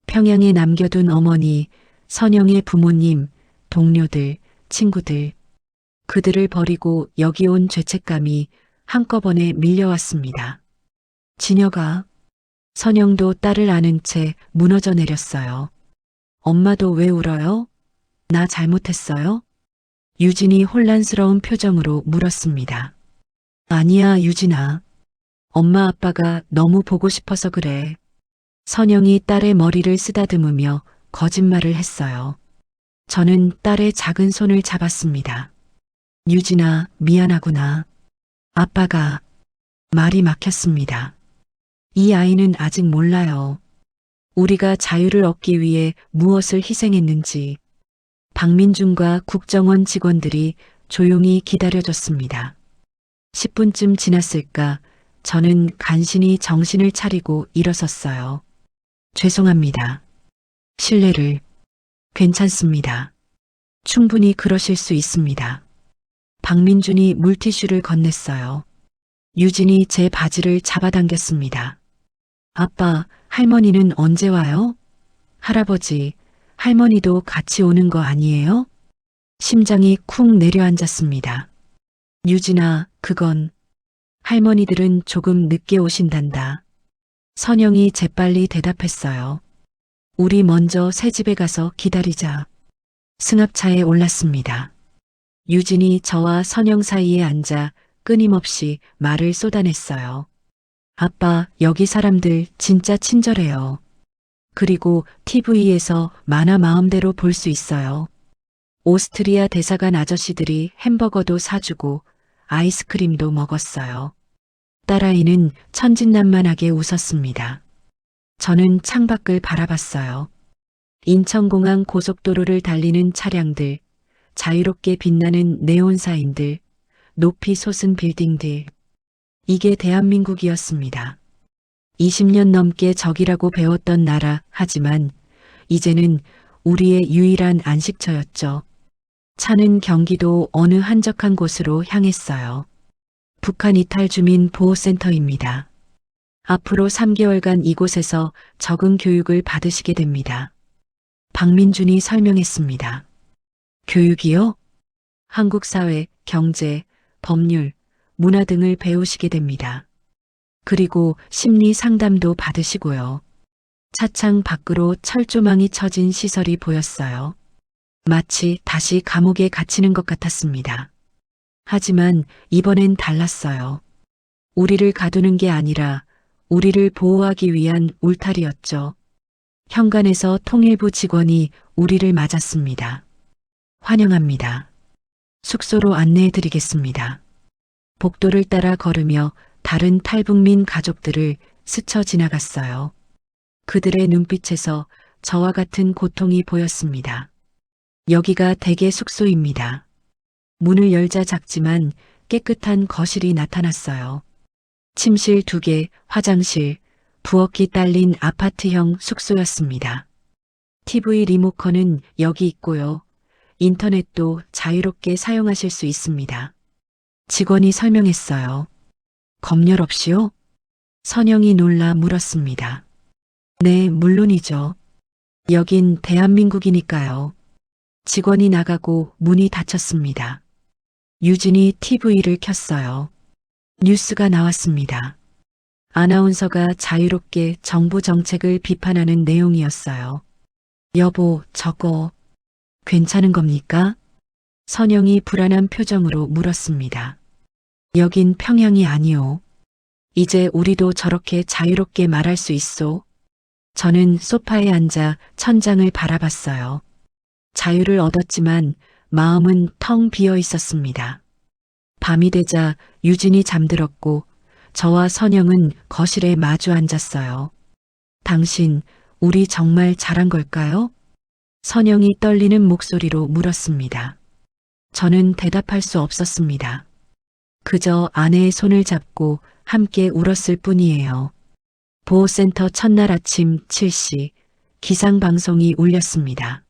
평양에 남겨둔 어머니, 선영의 부모님, 동료들, 친구들. 그들을 버리고 여기 온 죄책감이 한꺼번에 밀려왔습니다. 진혁아. 선영도 딸을 안은 채 무너져 내렸어요. 엄마도 왜 울어요? 나 잘못했어요? 유진이 혼란스러운 표정으로 물었습니다. 아니야, 유진아. 엄마 아빠가 너무 보고 싶어서 그래. 선영이 딸의 머리를 쓰다듬으며 거짓말을 했어요. 저는 딸의 작은 손을 잡았습니다. 유진아, 미안하구나. 아빠가. 말이 막혔습니다. 이 아이는 아직 몰라요. 우리가 자유를 얻기 위해 무엇을 희생했는지. 박민준과 국정원 직원들이 조용히 기다려줬습니다. 10분쯤 지났을까 저는 간신히 정신을 차리고 일어섰어요. 죄송합니다. 실례를. 괜찮습니다. 충분히 그러실 수 있습니다. 박민준이 물티슈를 건넸어요. 유진이 제 바지를 잡아당겼습니다. 아빠, 할머니는 언제 와요? 할아버지, 할머니도 같이 오는 거 아니에요? 심장이 쿵 내려앉았습니다. 유진아, 그건 할머니들은 조금 늦게 오신단다. 선영이 재빨리 대답했어요. 우리 먼저 새 집에 가서 기다리자. 승합차에 올랐습니다. 유진이 저와 선영 사이에 앉아 끊임없이 말을 쏟아냈어요. 아빠, 여기 사람들 진짜 친절해요. 그리고 TV에서 만화 마음대로 볼 수 있어요. 오스트리아 대사관 아저씨들이 햄버거도 사주고 아이스크림도 먹었어요. 딸아이는 천진난만하게 웃었습니다. 저는 창밖을 바라봤어요. 인천공항 고속도로를 달리는 차량들, 자유롭게 빛나는 네온사인들, 높이 솟은 빌딩들. 이게 대한민국이었습니다. 20년 넘게 적이라고 배웠던 나라, 하지만 이제는 우리의 유일한 안식처였죠. 차는 경기도 어느 한적한 곳으로 향했어요. 북한 이탈 주민 보호센터입니다. 앞으로 3개월간 이곳에서 적응 교육을 받으시게 됩니다. 박민준이 설명했습니다. 교육이요? 한국 사회, 경제, 법률, 문화 등을 배우시게 됩니다. 그리고 심리 상담도 받으시고요. 차창 밖으로 철조망이 쳐진 시설이 보였어요. 마치 다시 감옥에 갇히는 것 같았습니다. 하지만 이번엔 달랐어요. 우리를 가두는 게 아니라 우리를 보호하기 위한 울타리였죠. 현관에서 통일부 직원이 우리를 맞았습니다. 환영합니다. 숙소로 안내해 드리겠습니다. 복도를 따라 걸으며 다른 탈북민 가족들을 스쳐 지나갔어요. 그들의 눈빛에서 저와 같은 고통이 보였습니다. 여기가 대개 숙소입니다. 문을 열자 작지만 깨끗한 거실이 나타났어요. 침실 2개, 화장실, 부엌이 딸린 아파트형 숙소였습니다. TV 리모컨은 여기 있고요. 인터넷도 자유롭게 사용하실 수 있습니다. 직원이 설명했어요. 검열 없이요? 선영이 놀라 물었습니다. 네, 물론이죠. 여긴 대한민국이니까요. 직원이 나가고 문이 닫혔습니다. 유진이 TV를 켰어요. 뉴스가 나왔습니다. 아나운서가 자유롭게 정부 정책을 비판하는 내용이었어요. 여보, 저거 괜찮은 겁니까? 선영이 불안한 표정으로 물었습니다. 여긴 평양이 아니오. 이제 우리도 저렇게 자유롭게 말할 수 있소. 저는 소파에 앉아 천장을 바라봤어요. 자유를 얻었지만 마음은 텅 비어 있었습니다. 밤이 되자 유진이 잠들었고 저와 선영은 거실에 마주 앉았어요. 당신, 우리 정말 잘한 걸까요? 선영이 떨리는 목소리로 물었습니다. 저는 대답할 수 없었습니다. 그저 아내의 손을 잡고 함께 울었을 뿐이에요. 보호센터 첫날 아침 7시 기상방송이 울렸습니다.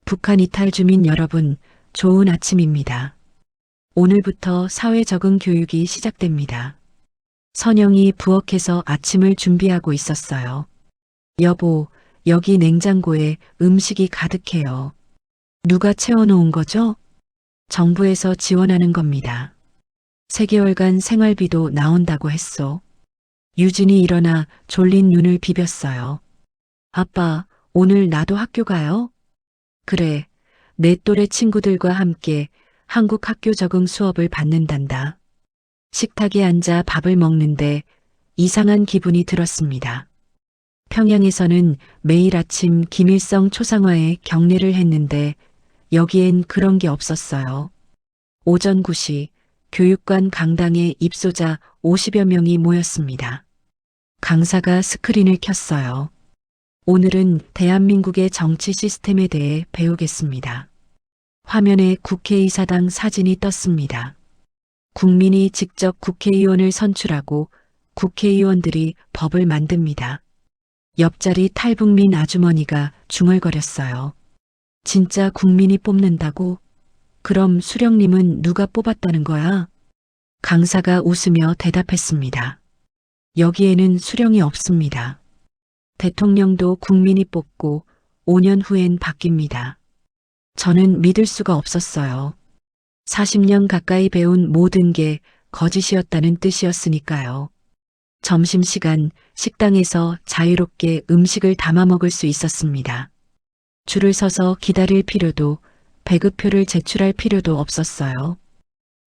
북한 이탈 주민 여러분, 좋은 아침입니다. 오늘부터 사회 적응 교육이 시작됩니다. 선영이 부엌에서 아침을 준비하고 있었어요. 여보, 여기 냉장고에 음식이 가득해요. 누가 채워놓은 거죠? 정부에서 지원하는 겁니다. 3개월간 생활비도 나온다고 했소. 유진이 일어나 졸린 눈을 비볐어요. 아빠, 오늘 나도 학교 가요? 그래, 내 또래 친구들과 함께 한국 학교 적응 수업을 받는단다. 식탁에 앉아 밥을 먹는데 이상한 기분이 들었습니다. 평양에서는 매일 아침 김일성 초상화에 경례를 했는데 여기엔 그런 게 없었어요. 오전 9시 교육관 강당에 입소자 50여 명이 모였습니다. 강사가 스크린을 켰어요. 오늘은 대한민국의 정치 시스템에 대해 배우겠습니다. 화면에 국회의사당 사진이 떴습니다. 국민이 직접 국회의원을 선출하고 국회의원들이 법을 만듭니다. 옆자리 탈북민 아주머니가 중얼거렸어요. 진짜 국민이 뽑는다고? 그럼 수령님은 누가 뽑았다는 거야? 강사가 웃으며 대답했습니다. 여기에는 수령이 없습니다. 대통령도 국민이 뽑고 5년 후엔 바뀝니다. 저는 믿을 수가 없었어요. 40년 가까이 배운 모든 게 거짓이었다는 뜻이었으니까요. 점심시간 식당에서 자유롭게 음식을 담아 먹을 수 있었습니다. 줄을 서서 기다릴 필요도 배급표를 제출할 필요도 없었어요.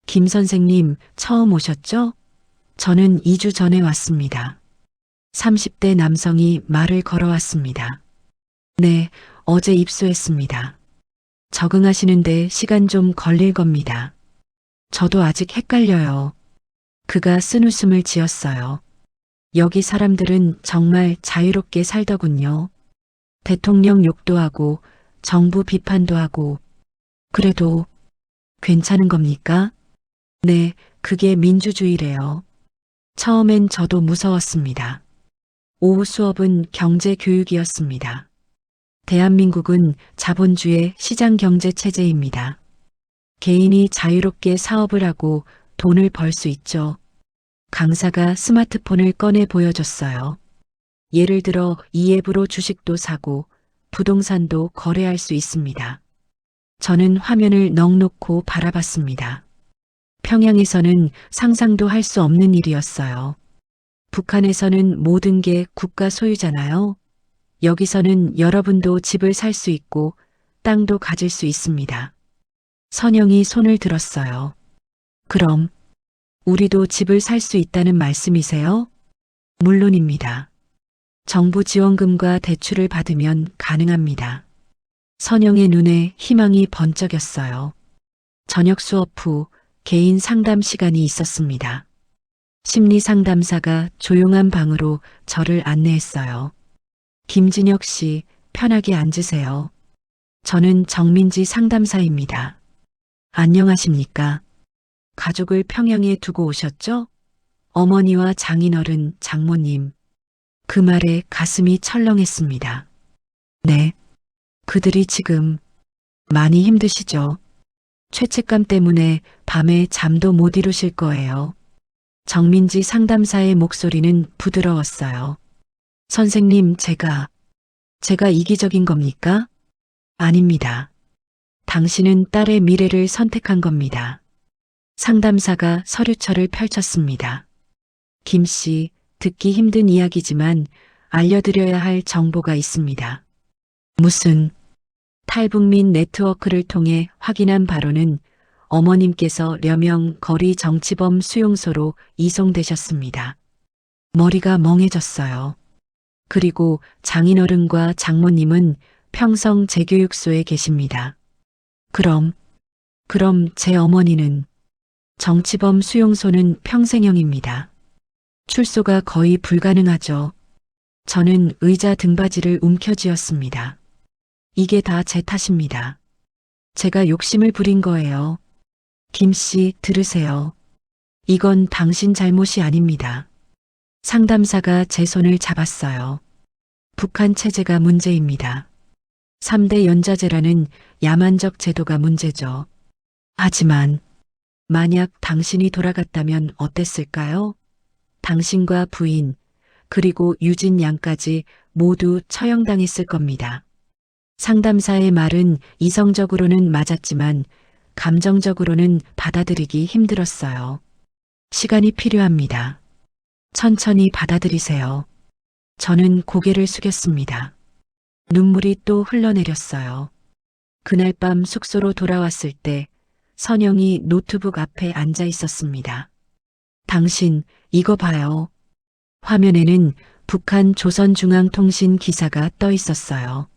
김 선생님 처음 오셨죠? 저는 2주 전에 왔습니다. 30대 남성이 말을 걸어왔습니다. 네, 어제 입소했습니다. 적응하시는데 시간 좀 걸릴 겁니다. 저도 아직 헷갈려요. 그가 쓴웃음을 지었어요. 여기 사람들은 정말 자유롭게 살더군요. 대통령 욕도 하고 정부 비판도 하고. 그래도 괜찮은 겁니까? 네, 그게 민주주의래요. 처음엔 저도 무서웠습니다. 오후 수업은 경제 교육이었습니다. 대한민국은 자본주의 시장 경제 체제입니다. 개인이 자유롭게 사업을 하고 돈을 벌 수 있죠. 강사가 스마트폰을 꺼내 보여줬어요. 예를 들어 이 앱으로 주식도 사고 부동산도 거래할 수 있습니다. 저는 화면을 넋놓고 바라봤습니다. 평양에서는 상상도 할 수 없는 일이었어요. 북한에서는 모든 게 국가 소유잖아요. 여기서는 여러분도 집을 살 수 있고 땅도 가질 수 있습니다. 선영이 손을 들었어요. 그럼 우리도 집을 살 수 있다는 말씀이세요? 물론입니다. 정부 지원금과 대출을 받으면 가능합니다. 선영의 눈에 희망이 번쩍였어요. 저녁 수업 후 개인 상담 시간이 있었습니다. 심리 상담사가 조용한 방으로 저를 안내했어요. 김진혁 씨, 편하게 앉으세요. 저는 정민지 상담사입니다. 안녕하십니까? 가족을 평양에 두고 오셨죠? 어머니와 장인어른, 장모님. 그 말에 가슴이 철렁했습니다. 네. 그들이 지금 많이 힘드시죠? 죄책감 때문에 밤에 잠도 못 이루실 거예요. 정민지 상담사의 목소리는 부드러웠어요. 선생님, 제가 이기적인 겁니까? 아닙니다. 당신은 딸의 미래를 선택한 겁니다. 상담사가 서류철을 펼쳤습니다. 김 씨, 듣기 힘든 이야기지만 알려드려야 할 정보가 있습니다. 무슨 탈북민 네트워크를 통해 확인한 바로는 어머님께서 려명 거리 정치범 수용소로 이송되셨습니다. 머리가 멍해졌어요. 그리고 장인어른과 장모님은 평성 재교육소에 계십니다. 그럼 제 어머니는 정치범 수용소는 평생형입니다. 출소가 거의 불가능하죠. 저는 의자 등받이를 움켜쥐었습니다. 이게 다 제 탓입니다. 제가 욕심을 부린 거예요. 김 씨, 들으세요. 이건 당신 잘못이 아닙니다. 상담사가 제 손을 잡았어요. 북한 체제가 문제입니다. 3대 연자제라는 야만적 제도가 문제죠. 하지만 만약 당신이 돌아갔다면 어땠을까요? 당신과 부인, 그리고 유진 양까지 모두 처형당했을 겁니다. 상담사의 말은 이성적으로는 맞았지만 감정적으로는 받아들이기 힘들었어요. 시간이 필요합니다. 천천히 받아들이세요. 저는 고개를 숙였습니다. 눈물이 또 흘러내렸어요. 그날 밤 숙소로 돌아왔을 때 선영이 노트북 앞에 앉아 있었습니다. 당신, 이거 봐요. 화면에는 북한 조선중앙통신 기사가 떠 있었어요.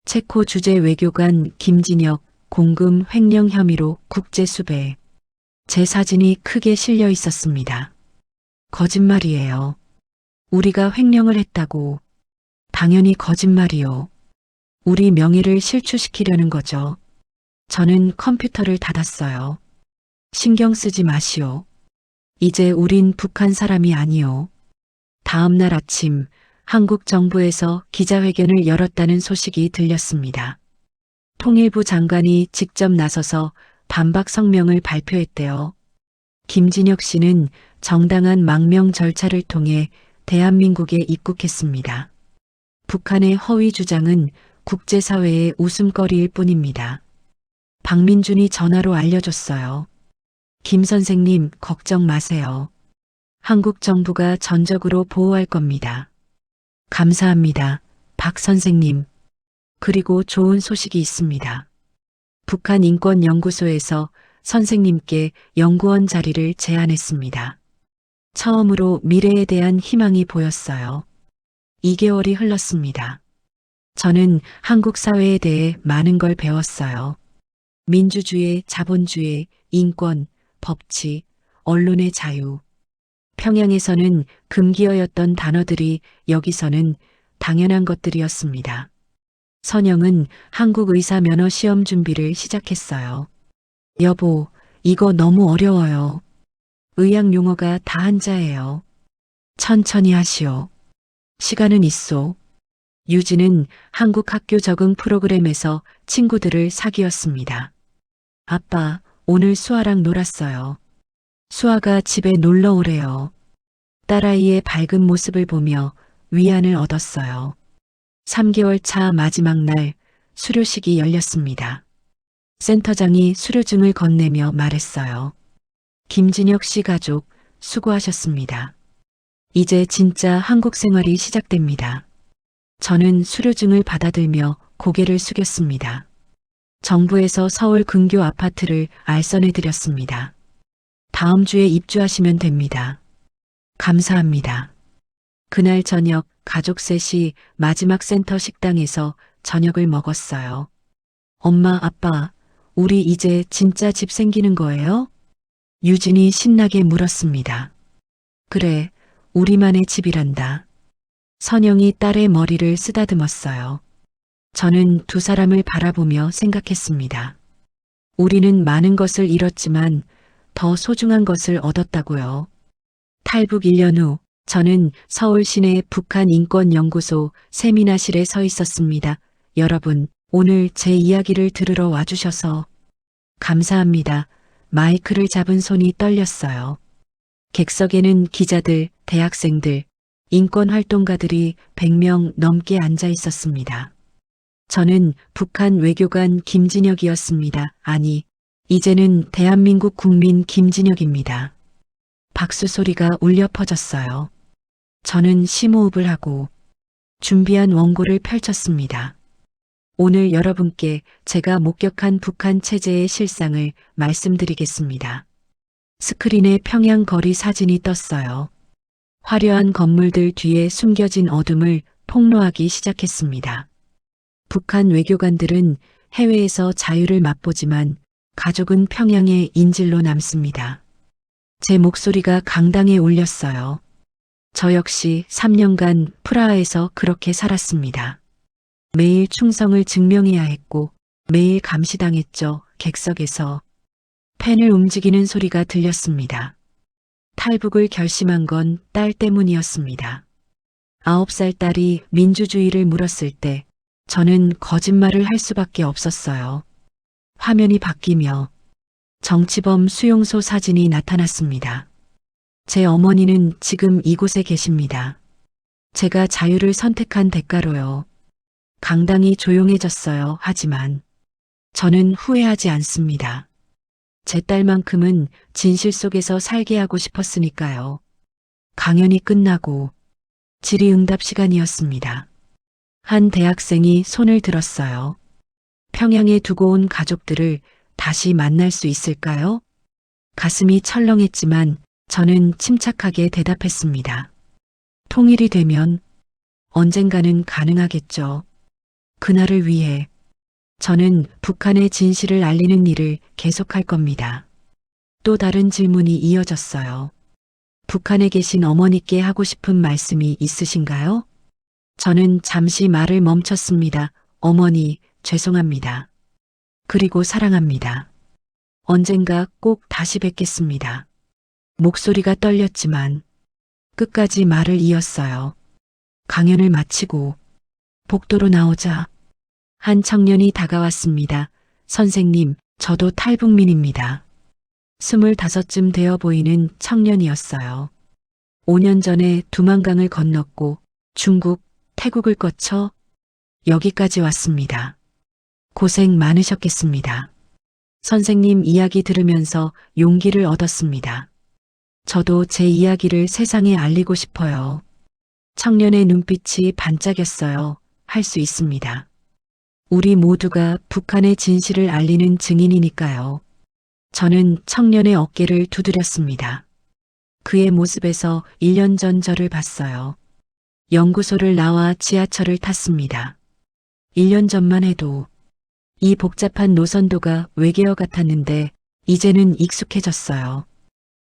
체코 주재 외교관 김진혁 공금 횡령 혐의로 국제수배. 제 사진이 크게 실려 있었습니다. 거짓말이에요. 우리가 횡령을 했다고. 당연히 거짓말이요. 우리 명예를 실추시키려는 거죠. 저는 컴퓨터를 닫았어요. 신경 쓰지 마시오. 이제 우린 북한 사람이 아니요. 다음 날 아침 한국 정부에서 기자회견을 열었다는 소식이 들렸습니다. 통일부 장관이 직접 나서서 반박 성명을 발표했대요. 김진혁 씨는 정당한 망명 절차를 통해 대한민국에 입국했습니다. 북한의 허위 주장은 국제사회의 웃음거리일 뿐입니다. 박민준이 전화로 알려줬어요. 김 선생님, 걱정 마세요. 한국 정부가 전적으로 보호할 겁니다. 감사합니다, 박 선생님. 그리고 좋은 소식이 있습니다. 북한 인권연구소에서 선생님께 연구원 자리를 제안했습니다. 처음으로 미래에 대한 희망이 보였어요. 2개월이 흘렀습니다. 저는 한국 사회에 대해 많은 걸 배웠어요. 민주주의, 자본주의, 인권, 법치, 언론의 자유. 평양에서는 금기어였던 단어들이 여기서는 당연한 것들이었습니다. 선영은 한국 의사 면허 시험 준비를 시작했어요. 여보, 이거 너무 어려워요. 의학 용어가 다 한자예요. 천천히 하시오. 시간은 있소. 유진은 한국 학교 적응 프로그램에서 친구들을 사귀었습니다. 아빠, 오늘 수아랑 놀았어요. 수아가 집에 놀러 오래요. 딸아이의 밝은 모습을 보며 위안을 얻었어요. 3개월 차 마지막 날 수료식이 열렸습니다. 센터장이 수료증을 건네며 말했어요. 김진혁 씨 가족 수고하셨습니다. 이제 진짜 한국 생활이 시작됩니다. 저는 수료증을 받아들며 고개를 숙였습니다. 정부에서 서울 근교 아파트를 알선해 드렸습니다. 다음 주에 입주하시면 됩니다. 감사합니다. 그날 저녁 가족 셋이 마지막 센터 식당에서 저녁을 먹었어요. 엄마, 아빠, 우리 이제 진짜 집 생기는 거예요? 유진이 신나게 물었습니다. 그래, 우리만의 집이란다. 선영이 딸의 머리를 쓰다듬었어요. 저는 두 사람을 바라보며 생각했습니다. 우리는 많은 것을 잃었지만 더 소중한 것을 얻었다고요. 탈북 1년 후 저는 서울 시내 북한인권연구소 세미나실에 서 있었습니다. 여러분, 오늘 제 이야기를 들으러 와주셔서 감사합니다. 마이크를 잡은 손이 떨렸어요. 객석에는 기자들, 대학생들, 인권활동가들이 100명 넘게 앉아 있었습니다. 저는 북한 외교관 김진혁이었습니다. 아니, 이제는 대한민국 국민 김진혁입니다. 박수 소리가 울려 퍼졌어요. 저는 심호흡을 하고 준비한 원고를 펼쳤습니다. 오늘 여러분께 제가 목격한 북한 체제의 실상을 말씀드리겠습니다. 스크린에 평양 거리 사진이 떴어요. 화려한 건물들 뒤에 숨겨진 어둠을 폭로하기 시작했습니다. 북한 외교관들은 해외에서 자유를 맛보지만 가족은 평양의 인질로 남습니다. 제 목소리가 강당에 울렸어요. 저 역시 3년간 프라하에서 그렇게 살았습니다. 매일 충성을 증명해야 했고 매일 감시당했죠. 객석에서 펜을 움직이는 소리가 들렸습니다. 탈북을 결심한 건 딸 때문이었습니다. 9살 딸이 민주주의를 물었을 때 저는 거짓말을 할 수밖에 없었어요. 화면이 바뀌며 정치범 수용소 사진이 나타났습니다. 제 어머니는 지금 이곳에 계십니다. 제가 자유를 선택한 대가로요. 강당이 조용해졌어요. 하지만 저는 후회하지 않습니다. 제 딸만큼은 진실 속에서 살게 하고 싶었으니까요. 강연이 끝나고 질의응답 시간이었습니다. 한 대학생이 손을 들었어요. 평양에 두고 온 가족들을 다시 만날 수 있을까요? 가슴이 철렁했지만 저는 침착하게 대답했습니다. 통일이 되면 언젠가는 가능하겠죠. 그날을 위해 저는 북한의 진실을 알리는 일을 계속할 겁니다. 또 다른 질문이 이어졌어요. 북한에 계신 어머니께 하고 싶은 말씀이 있으신가요? 저는 잠시 말을 멈췄습니다. 어머니, 죄송합니다. 그리고 사랑합니다. 언젠가 꼭 다시 뵙겠습니다. 목소리가 떨렸지만 끝까지 말을 이었어요. 강연을 마치고 복도로 나오자 한 청년이 다가왔습니다. 선생님, 저도 탈북민입니다. 25쯤 되어 보이는 청년이었어요. 5년 전에 두만강을 건넜고 중국, 태국을 거쳐 여기까지 왔습니다. 고생 많으셨겠습니다. 선생님 이야기 들으면서 용기를 얻었습니다. 저도 제 이야기를 세상에 알리고 싶어요. 청년의 눈빛이 반짝였어요. 할 수 있습니다. 우리 모두가 북한의 진실을 알리는 증인이니까요. 저는 청년의 어깨를 두드렸습니다. 그의 모습에서 1년 전 저를 봤어요. 연구소를 나와 지하철을 탔습니다. 1년 전만 해도 이 복잡한 노선도가 외계어 같았는데 이제는 익숙해졌어요.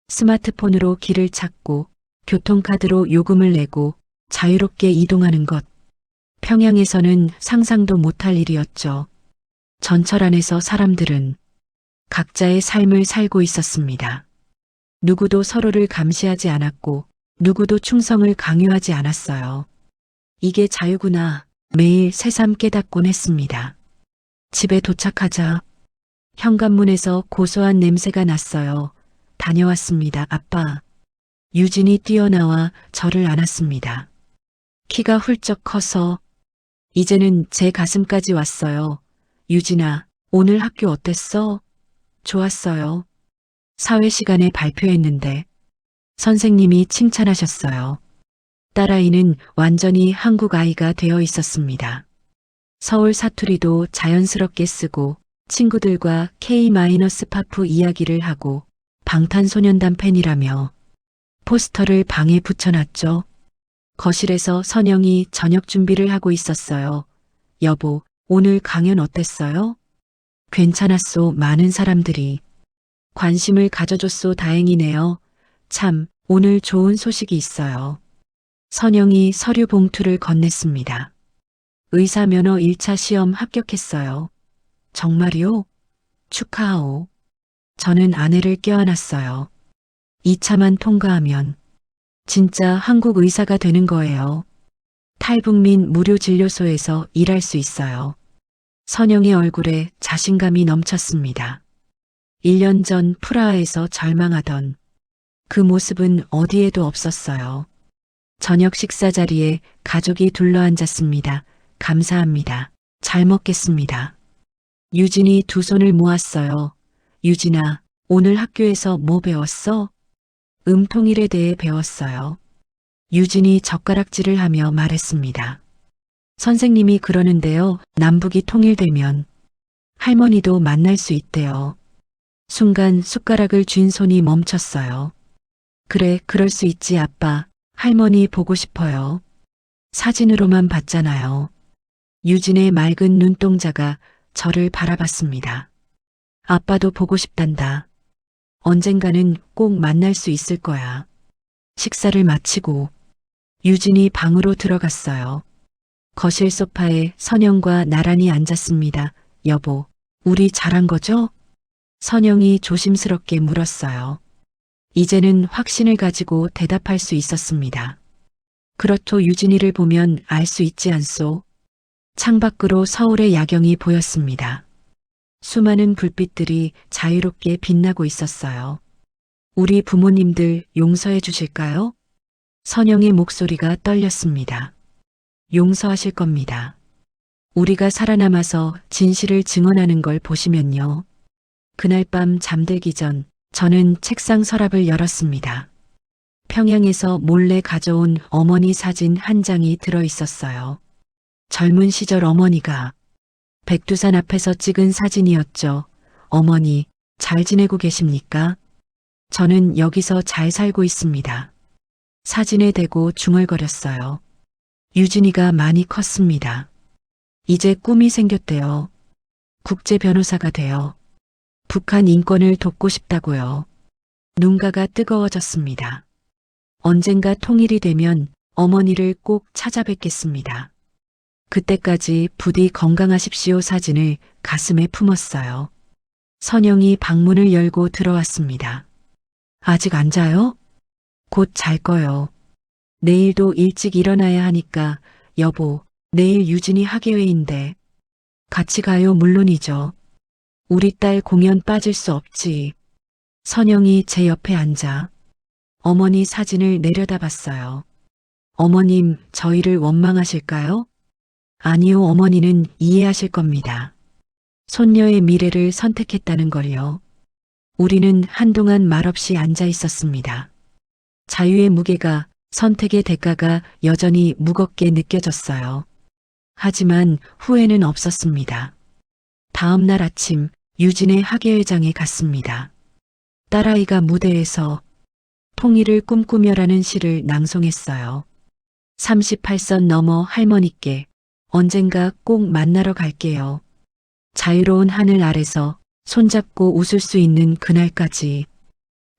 스마트폰으로 길을 찾고 교통카드로 요금을 내고 자유롭게 이동하는 것. 평양에서는 상상도 못할 일이었죠. 전철 안에서 사람들은 각자의 삶을 살고 있었습니다. 누구도 서로를 감시하지 않았고 누구도 충성을 강요하지 않았어요. 이게 자유구나. 매일 새삼 깨닫곤 했습니다. 집에 도착하자 현관문에서 고소한 냄새가 났어요. 다녀왔습니다, 아빠. 유진이 뛰어나와 저를 안았습니다. 키가 훌쩍 커서 이제는 제 가슴까지 왔어요. 유진아, 오늘 학교 어땠어? 좋았어요. 사회 시간에 발표했는데 선생님이 칭찬하셨어요. 딸아이는 완전히 한국 아이가 되어 있었습니다. 서울 사투리도 자연스럽게 쓰고 친구들과 K-파프 이야기를 하고 방탄소년단 팬이라며 포스터를 방에 붙여놨죠. 거실에서 선영이 저녁 준비를 하고 있었어요. 여보, 오늘 강연 어땠어요? 괜찮았소. 많은 사람들이 관심을 가져줬소. 다행이네요. 참, 오늘 좋은 소식이 있어요. 선영이 서류 봉투를 건넸습니다. 의사 면허 1차 시험 합격했어요. 정말이요? 축하하오. 저는 아내를 껴안았어요. 2차만 통과하면 진짜 한국 의사가 되는 거예요. 탈북민 무료 진료소에서 일할 수 있어요. 선영의 얼굴에 자신감이 넘쳤습니다. 1년 전 프라하에서 절망하던 그 모습은 어디에도 없었어요. 저녁 식사 자리에 가족이 둘러앉았습니다. 감사합니다. 잘 먹겠습니다. 유진이 두 손을 모았어요. 유진아, 오늘 학교에서 뭐 배웠어? 통일에 대해 배웠어요. 유진이 젓가락질을 하며 말했습니다. 선생님이 그러는데요. 남북이 통일되면 할머니도 만날 수 있대요. 순간 숟가락을 쥔 손이 멈췄어요. 그래, 그럴 수 있지 아빠. 할머니 보고 싶어요. 사진으로만 봤잖아요. 유진의 맑은 눈동자가 저를 바라봤습니다. 아빠도 보고 싶단다. 언젠가는 꼭 만날 수 있을 거야. 식사를 마치고 유진이 방으로 들어갔어요. 거실 소파에 선영과 나란히 앉았습니다. 여보, 우리 잘한 거죠? 선영이 조심스럽게 물었어요. 이제는 확신을 가지고 대답할 수 있었습니다. 그렇죠. 유진이를 보면 알 수 있지 않소? 창밖으로 서울의 야경이 보였습니다. 수많은 불빛들이 자유롭게 빛나고 있었어요. 우리 부모님들 용서해 주실까요? 선영의 목소리가 떨렸습니다. 용서하실 겁니다. 우리가 살아남아서 진실을 증언하는 걸 보시면요. 그날 밤 잠들기 전 저는 책상 서랍을 열었습니다. 평양에서 몰래 가져온 어머니 사진 한 장이 들어 있었어요. 젊은 시절 어머니가 백두산 앞에서 찍은 사진이었죠. 어머니, 잘 지내고 계십니까? 저는 여기서 잘 살고 있습니다. 사진에 대고 중얼거렸어요. 유진이가 많이 컸습니다. 이제 꿈이 생겼대요. 국제 변호사가 되어 북한 인권을 돕고 싶다고요. 눈가가 뜨거워졌습니다. 언젠가 통일이 되면 어머니를 꼭 찾아뵙겠습니다. 그때까지 부디 건강하십시오 사진을 가슴에 품었어요. 선영이 방문을 열고 들어왔습니다. 아직 안 자요? 곧 잘 거요. 내일도 일찍 일어나야 하니까 여보, 내일 유진이 학예회인데 같이 가요. 물론이죠. 우리 딸 공연 빠질 수 없지. 선영이 제 옆에 앉아 어머니 사진을 내려다봤어요. 어머님, 저희를 원망하실까요? 아니요, 어머니는 이해하실 겁니다. 손녀의 미래를 선택했다는 걸요. 우리는 한동안 말없이 앉아 있었습니다. 자유의 무게가, 선택의 대가가 여전히 무겁게 느껴졌어요. 하지만 후회는 없었습니다. 다음 날 아침 유진의 학예회장에 갔습니다. 딸아이가 무대에서 통일을 꿈꾸며라는 시를 낭송했어요. 38선 넘어 할머니께 언젠가 꼭 만나러 갈게요. 자유로운 하늘 아래서 손잡고 웃을 수 있는 그날까지.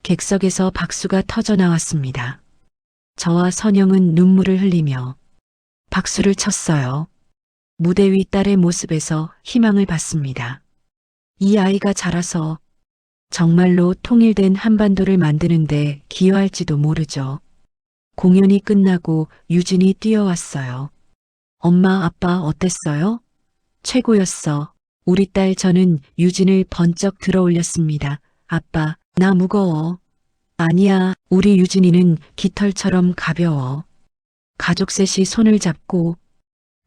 객석에서 박수가 터져 나왔습니다. 저와 선영은 눈물을 흘리며 박수를 쳤어요. 무대 위 딸의 모습에서 희망을 봤습니다. 이 아이가 자라서 정말로 통일된 한반도를 만드는데 기여할지도 모르죠. 공연이 끝나고 유진이 뛰어왔어요. 엄마, 아빠 어땠어요? 최고였어. 우리 딸 저는 유진을 번쩍 들어 올렸습니다. 아빠, 나 무거워. 아니야, 우리 유진이는 깃털처럼 가벼워. 가족 셋이 손을 잡고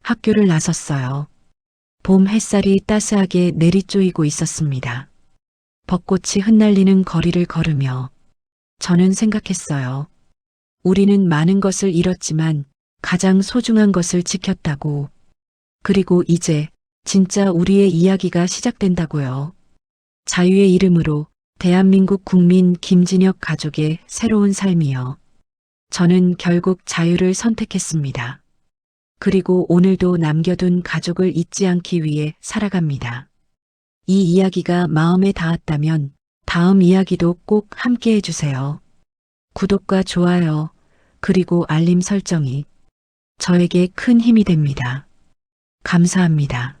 학교를 나섰어요. 봄 햇살이 따스하게 내리쪼이고 있었습니다. 벚꽃이 흩날리는 거리를 걸으며 저는 생각했어요. 우리는 많은 것을 잃었지만 가장 소중한 것을 지켰다고. 그리고 이제 진짜 우리의 이야기가 시작된다고요. 자유의 이름으로 대한민국 국민 김진혁 가족의 새로운 삶이요. 저는 결국 자유를 선택했습니다. 그리고 오늘도 남겨둔 가족을 잊지 않기 위해 살아갑니다. 이 이야기가 마음에 닿았다면 다음 이야기도 꼭 함께 해주세요. 구독과 좋아요, 그리고 알림 설정이 저에게 큰 힘이 됩니다. 감사합니다.